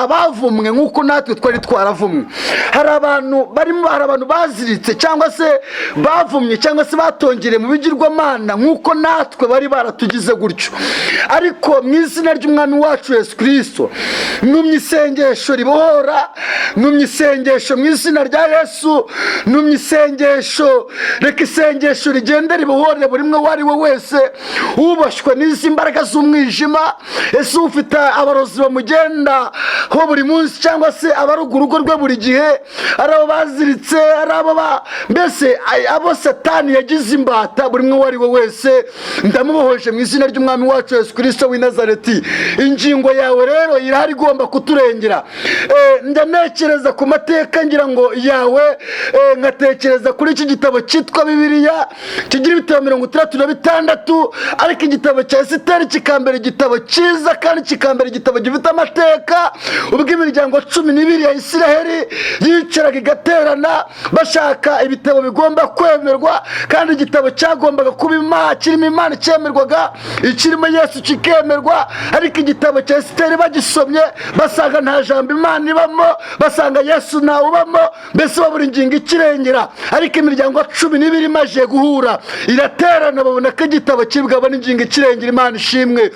abavumwe nk'uko natwe twari twaravumwe hari abantu baziritse cyangwa se bavumye cyangwa se batongereye mu bigirwamana nk'uko natwe bari baratugize gutyo ariko mu izina ry'umwami wacu Yesu Kristo numye isengesho ribohora numye isengesho mu izina rya Yesu numye isengesho reka ariko isengesho rigenda ribohorera buri umwe wari we wese ubashwe n'izi mbaraga z'umwijima. ese ufite abarozi bamugenda ho buri munsi cyangwa se abaruga urugo rwe buri gihe, ari abo baziritse, ari abo mbese abo satani yagize imbata, buri umwe wari we wese ndamubohoje mu izina ry'Umwami wacu Yesu Kristo w'i Nazareti. ingingo yawe rero irahari igomba kuturengera. Ndanekereza ku mateka ngira ngo yawe, ngatekereza kuri iki gitabo cyitwa Bibiliya kigira ibitabo 36, ariko igitabo cya Esiteri kikambera igitabo cyiza kandi kikambera igitabo gifite amateka. ubwo imiryango 12 ya Isiraheli yicaraga igaterana bashaka ibitabo bigomba kwemerwa, kandi igitabo cyagombaga kuba kirimo Imana cyemerwaga, ikirimo Yesu kikemerwa. ariko igitabo cya Esiteri bagisomye basanga nta jambo Imana ibamo, basanga Yesu ntawe ubamo, mbese babura ingingo ikirengera. ariko imiryango 12 imaze guhura iraterana, babona ko igitabo kibwabo n'ingingo ikirengera. Imana ishimwe.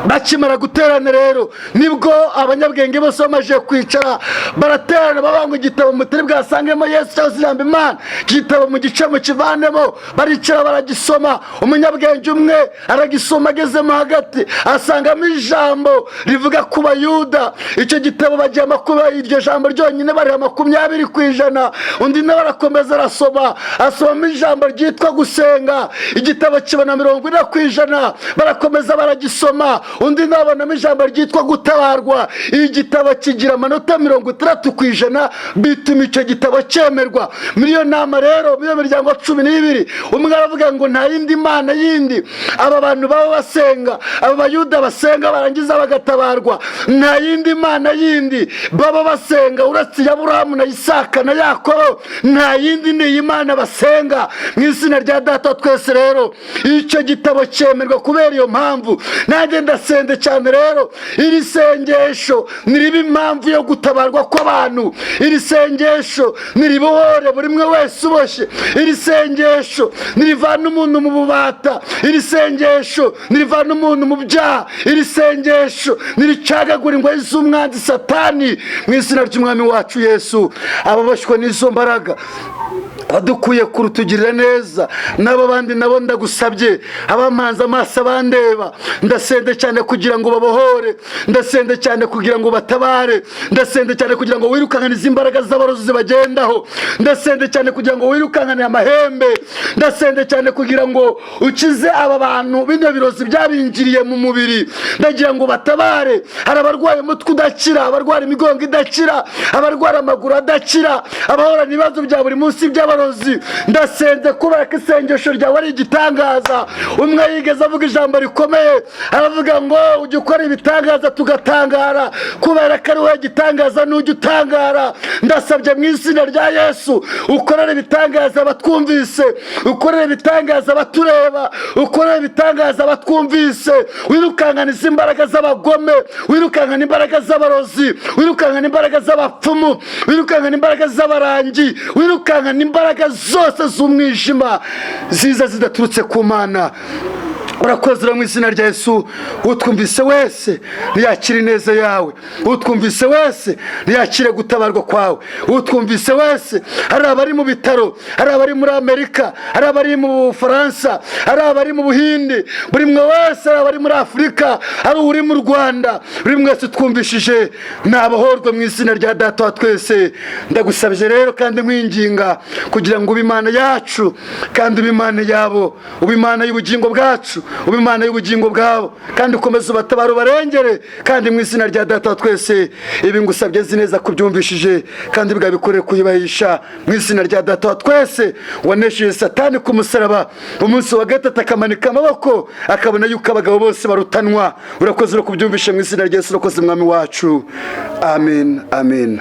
bakimara guterana rero nibwo abanyabwenge bose bamaze kwicara baraterana, babanga igitabo mutari bwasangemo Yesu cyangwa se ijambo Imana, igitabo mu gice mu kivanemo, baricara baragisoma. umunyabwenge umwe aragisoma, agezemo hagati asangamo ijambo rivuga ku Bayuda. icyo gitabo bagiye kuba iryo jambo ryonyine bari 20%. undi nawe arakomeza arasoma, asomamo ijambo ryitwa gusenga, igitabo kibona 40%. barakomeza baragisoma, undi nawe abonamo ijambo ryitwa gutabarwa, igitabo kigira amanota 60%, bituma icyo gitabo cyemerwa. muri iyo nama rero, muri iyo miryango 12, umwe aravuga ngo nta yindi Mana yindi aba bantu baba basenga, aba Bayuda basenga barangiza bagatabarwa, nta yindi Mana yindi baba basenga uretse ya Aburahamu na Isaka na Yakobo, nta yindi ni Imana basenga. mu izina rya Data twese rero icyo gitabo cyemerwa. kubera iyo mpamvu nanjye ndasende cyane rero, iri sengesho niriba impamvu yo gutabarwa kw'abantu, iri sengesho niribohore buri umwe wese uboshye, iri sengesho nirivana umuntu mu bubata, iri sengesho nirivana umuntu mu byaha, iri sengesho niricagagura ingoyi z'umwanzi Satani. mu izina ry'Umwami wacu Yesu, ababoshywe n'izo mbaraga badukuye kurutugirira neza, n'abo bandi nabo ndagusabye abamanza amaso abandeba, ndasende cyane kugira ngo babohore, ndasende cyane kugira ngo batabare, ndasende cyane kugira ngo wirukankane imbaraga z'abarozi bagendaho, ndasende cyane kugira ngo wirukankane amahembe, ndasende cyane kugira ngo ukize aba bantu bino birozi byabinjiriye mu mubiri, ndagira ngo batabare. hari abarwaye umutwe udakira, abarwara imigongo idakira, abarwara amaguru adakira, abahorana ibibazo bya buri munsi by'abarozi. ndasenze kubera ko isengesho ryawe ari igitangaza. umwe yigeze avuga ijambo rikomeye, aravuga ngo ujye ukora ibitangaza tugatangara, kubera ko ari wowe gitangaza n'ujya utangara. ndasabye mu izina rya Yesu ukorere ibitangaza batwumvise, ukorere ibitangaza batureba, ukorere ibitangaza batwumvise. wirukankana izi mbaraga z'abagome, wirukankana imbaraga z'abarozi, wirukankana imbaraga z'abapfumu, wirukankana imbaraga z'abarangi, wirukankana imbaraga zose z'umwijima ziza zidaturutse ku Mana. urakoze mu izina rya Yesu. utwumvise wese ntiyakire ineza yawe, utwumvise wese ntiyakire gutabarwa kwawe, utwumvise wese. hari abari mu bitaro, hari abari muri Amerika, hari abari mu Bufaransa, hari abari mu Buhinde, buri mwe wese, hari abari muri Afurika, hari uri mu Rwanda, buri mwese twumvishije nabahorwe mu izina rya Data wa twese. ndagusabye rero kandi mwinginga kugira ngo ube Imana yacu kandi ube Imana yabo, ube Imana y'ubugingo bwacu, ube Imana y'ubugingo bwabo, kandi ukomeze ubatabara ubarengere. kandi mu izina rya Data wa twese ibi ngusabye nzi neza kubyumvishije, kandi bwabikorere kuyubahisha mu izina rya Data wa twese wanesheje Satani ku musaraba. umunsi wa gatatu akamanika amaboko akabona yuko abagabo bose barutanwa. urakoze no kubyumvisha mu izina rya Yesu. urakoze Mwami wacu. amen, amen.